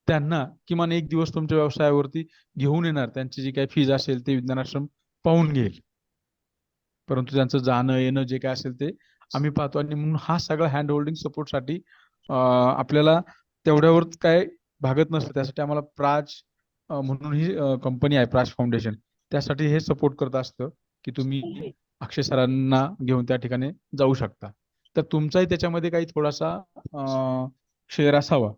त्यांना किमान 1 दिवस तुमच्या व्यवसायावरती घेऊन येणार. त्यांची जी काही फीज असेल ते विज्ञानाश्रम पाहून घेईल. परंतु त्यांचं जाणं येणं जे काय असेल ते आम्ही पाहतो. आणि म्हणून हा सगळा हँड होल्डिंग सपोर्टसाठी आपल्याला तेवढ्यावर काय भागत नसतं. त्यासाठी आम्हाला प्राज म्हणून ही कंपनी आहे, प्राज फाउंडेशन. त्यासाठी हे सपोर्ट करत असतं की तुम्ही अक्षय सरांना घेऊन त्या ठिकाणी जाऊ शकता. तर तुमचाही त्याच्यामध्ये काही थोडासा शेअर असावा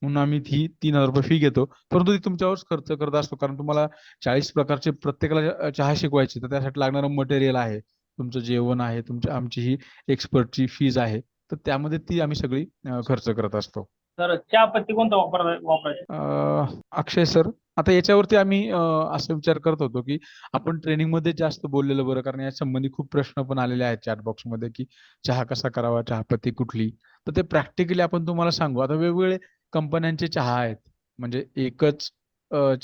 म्हणून आम्ही ही 3,000 रुपये फी घेतो. परंतु ती तुमच्यावर खर्च करत असतो. कारण तुम्हाला 40 प्रकारचे प्रत्येकाला चहा शिकवायचे, तर त्यासाठी लागणारं मटेरियल आहे, तुमचं जेवण आहे, आमची ही एक्सपर्टची फीज आहे. तर त्यामध्ये ती आम्ही सगळी खर्च करत असतो. तर चहा पत्ती कोणता वापरायची? अक्षय सर, आता याच्यावरती आम्ही असा विचार करत होतो की आपण ट्रेनिंग मध्ये जास्त बोललेलं बरं. कारण या संबंधी खूप प्रश्न पण आलेले आहेत चॅट बॉक्स मध्ये की चहा कसा करावा, चहापत्ती कुठली. तर ते प्रॅक्टिकली आपण तुम्हाला सांगू. आता वेगवेगळे कंपन्यांचे चहा आहेत. म्हणजे एकच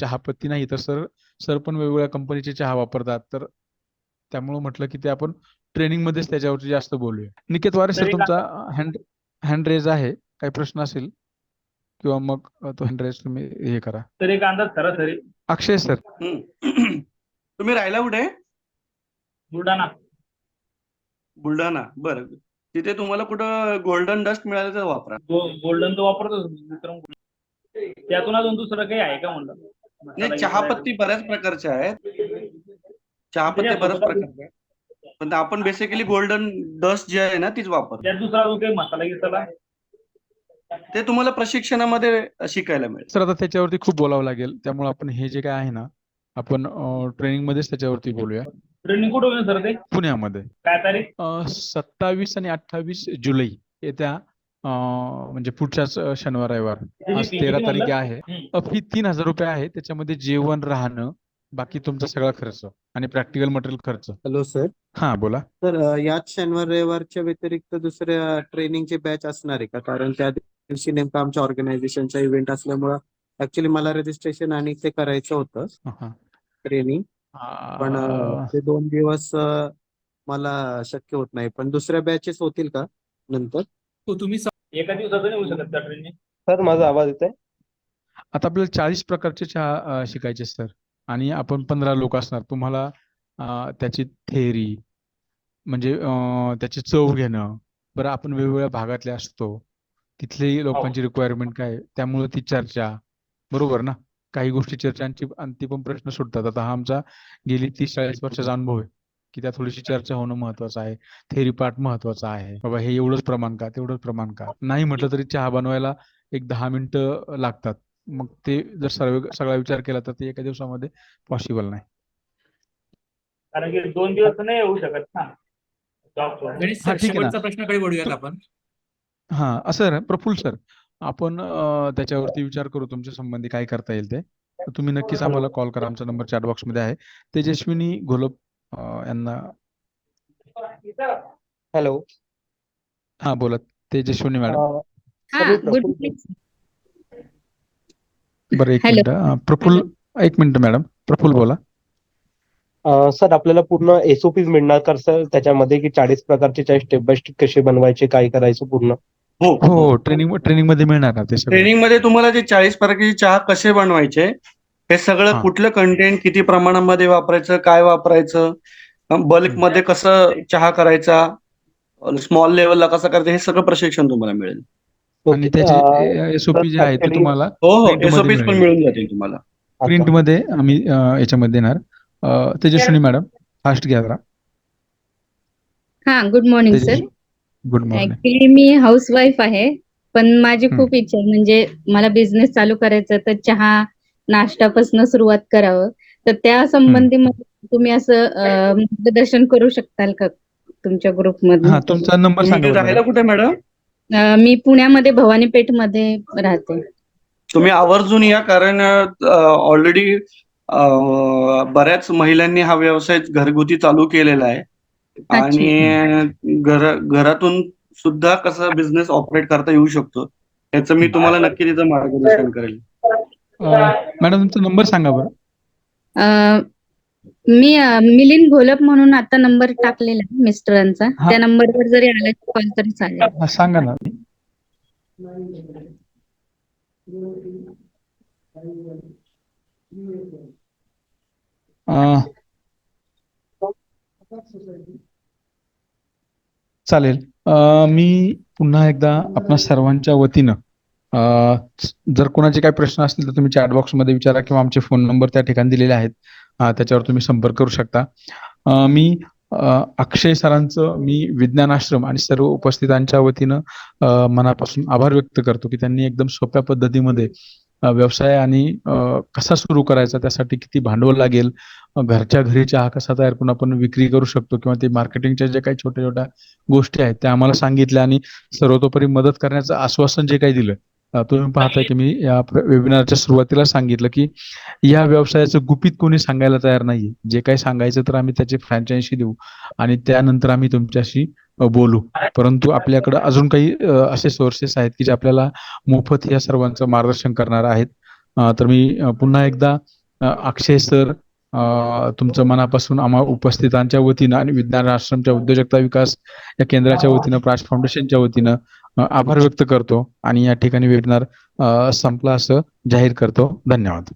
चहापत्ती नाही. तर सर पण वेगवेगळ्या कंपनीचे चहा वापरतात. तर त्यामुळे म्हटलं की ते आपण ट्रेनिंग मध्येच त्याच्यावरती जास्त बोलूया. निकेत वारे सर, तरी तुमचा हँड रेज आहे. काही प्रश्न असेल किंवा मग तो हँड रेज तुम्ही हे करा. तर एक अंदाज सरासरी अक्षय सर, तुम्ही राहायला कुठे? बुलढाणा. बुलढाणा. बरं. तिथे तुम्हाला कुठं गोल्डन डस्ट मिळालं तर वापरा. गोल्डन तो वापरतो विक्रम. त्यातून अजून दुसरं काही आहे का म्हणलं? नाही, चहापत्ती बऱ्याच प्रकारच्या आहेत. चहापत्ती बऱ्याच प्रकारच्या आहेत. पण आपण बेसिकली गोल्डन डस्ट जी आहे ना तीच वापरतो. त्यात दुसरा अजून काही मसाला गिसाला? ते तुम्हाला प्रशिक्षणामध्ये शिकायला मिळेल. सर आता त्याच्यावरती खूप बोलावं लागेल. त्यामुळे आपण हे जे काय आहे ना, आपण ट्रेनिंग मध्येच त्याच्यावरती बोलूया. ट्रेनिंग कुठं होईल सर ते? पुण्यामध्ये. काय तारीख? 27 आणि 28 जुलै येत्या म्हणजे पुढच्याच शनिवार रविवार. आज 13 तारीख आहे. फी 3,000 रुपये आहे. त्याच्यामध्ये जेवण, राहणं, बाकी तुमचा सगळा खर्च आणि प्रॅक्टिकल मटेरियल खर्च. Hello sir. हा बोला. तर याच शनिवार रविवारच्या व्यतिरिक्त दुसऱ्या ट्रेनिंगचे बॅच असणार आहे का? कारण त्या दिवशी नेमका आमच्या ऑर्गनायझेशनचा इव्हेंट असल्यामुळं ऍक्च्युली मला रजिस्ट्रेशन आणि ते करायचं होतं हा. ट्रेनिंग. पण ते 2 दिवस मला शक्य होत नाही. पण दुसऱ्या बॅचेस होतील का नंतर? तो तुम्ही एका दिवसाचं नाही होऊ शकत त्या ट्रेनिंग. सर माझा आवाज येतोय? आता आपल्याला 40 प्रकारचे चहा शिकायचे सर. आणि आपण 15 लोक असणार. तुम्हाला त्याची थेअरी म्हणजे त्याची चव घेणं. बरं, आपण वेगवेगळ्या भागातले असतो, तिथली लोकांची रिक्वायरमेंट काय, त्यामुळे ती चर्चा, बरोबर ना. काही गोष्टी चर्चांची आणि ती पण प्रश्न सुटतात. आता हा आमचा गेली 30-40 वर्षाचा अनुभव आहे की त्या थोडीशी चर्चा होणं महत्वाचं आहे. थेअरी पार्ट महत्वाचा आहे. बाबा हे एवढंच प्रमाण का, तेवढंच प्रमाण का. नाही म्हटलं तरी चहा बनवायला एक 10 मिनिटं लागतात. मग ते जर सगळा विचार केला तर ते एका दिवसामध्ये पॉसिबल नाही. कारण की 2 दिवस नाही होऊ शकत ना. गणेश हा, सर, ठीक आहे ना. शेवटचा प्रश्नाकडे वळूयात आपण. हा, असं प्रफुल्ल सर, आपण त्याच्यावरती विचार करू तुमच्या संबंधी काय करता येईल ते. तर तुम्ही नक्कीच आम्हाला कॉल करा. आमचा नंबर चॅट बॉक्स मध्ये आहे. तेजस्विनी घोलप यांना. हॅलो. हा बोला, तेजस्विनी मॅडम. हा, गुड मॉर्निंग. बरं एक हॅलो. मिनिट प्रफुल्ल, एक मिनिट मॅडम, प्रफुल्ल बोला. सर आपल्याला पूर्ण एसओपीज मिळणार का सर त्याच्यामध्ये, की 40 प्रकारचे चाय स्टेप बाय स्टेप कसे बनवायचे, काय करायचं पूर्ण? हो हो ट्रेनिंग मध्ये मिळणार ना ते सगळं. ट्रेनिंग मध्ये तुम्हाला ते 40 प्रकारचे चहा कसे बनवायचे हे सगळं, हा. कुठलं कंटेंट किती प्रमाणामध्ये वापरायचं, काय वापरायचं, बल्क मध्ये कसं चहा करायचा, स्मॉल लेवलला कसं करायचं, हे सगळं प्रशिक्षण तुम्हाला मिळेल. आणि ओके. त्याचे एसओपी जे आहे ते actually- तुम्हाला हो हो print मध्ये एसओपीज पण मिळेल. मिळून जातील तुम्हाला. प्रिंट मध्ये आम्ही याच्यामध्ये देणार. तेजस्विनी मॅडम फास्ट घ्या जरा. हा, good morning sir. Good morning. Actually मी हाऊसवाईफ आहे, पण माझी खूप इच्छा आहे, म्हणजे मला बिझनेस चालू करायचा, तर चहा नाश्त्यापासून सुरुवात करावं, तर त्या संबंधी तुम्ही असं मार्गदर्शन करू शकताल का तुमच्या ग्रुपमधून? हा, तुमचा नंबर तुम्ही सांगा इथे बरं राहायला मॅडम. कुठे मॅडम? मी पुण्यामध्ये भवानी पेठ मध्ये राहते. तुम्ही आवर्जून या, कारण ऑलरेडी बऱ्याच महिलांनी हा व्यवसाय घरगुती चालू केलेला आहे आणि घरातून सुद्धा कसं बिझनेस ऑपरेट करता येऊ शकतो याचं मी तुम्हाला नक्की तिथं मार्गदर्शन करेल. मॅडम तुमचा नंबर सांगा बरं. मी मिलिंद घोलप म्हणून आता नंबर टाकलेला आहे मिस्टरांचा, हा. त्या नंबरवर जरी आला कॉल तरी चालेल. हा, सांगा ना. चालेल. मी पुन्हा एकदा आपणा सर्वांच्या वतीनं जर कोणाचे काही प्रश्न असतील तर तुम्ही चॅट बॉक्स मध्ये विचारा किंवा आमचे फोन नंबर त्या ठिकाणी दिलेले आहेत, त्याच्यावर तुम्ही संपर्क करू शकता. मी अक्षय सरांचं मी विज्ञान आश्रम आणि सर्व उपस्थितांच्या वतीनं मनापासून आभार व्यक्त करतो की त्यांनी एकदम सोप्या पद्धतीमध्ये व्यवसाय आणि कसा सुरू करायचा, त्यासाठी किती भांडवल लागेल, घरच्या घरी चहा कसा तयार करून आपण विक्री करू शकतो किंवा ते मार्केटिंगच्या जे काही छोट्या छोट्या गोष्टी आहेत त्या आम्हाला सांगितल्या आणि सर्वतोपरी मदत करण्याचं आश्वासन जे काही दिलं. तुम्ही पाहताय की मी या वेबिनारच्या सुरुवातीला सांगितलं की या व्यवसायाचं गुपित कोणी सांगायला तयार नाही. जे काही सांगायचं तर आम्ही त्याची फ्रँचायझी देऊ आणि त्यानंतर आम्ही तुमच्याशी बोलू. परंतु आपल्याकडे अजून काही असे सोर्सेस आहेत की जे आपल्याला मोफत या सर्वांचं मार्गदर्शन करणार आहेत. तर मी पुन्हा एकदा अक्षय सर, तुमचं मनापासून आम्हा उपस्थितांच्या वतीनं आणि विज्ञान आश्रमच्या उद्योजकता विकास या केंद्राच्या वतीनं, प्राश फाउंडेशनच्या वतीनं आभार व्यक्त करतो आणि या ठिकाणी वेबिनार संपला असं जाहीर करतो. धन्यवाद.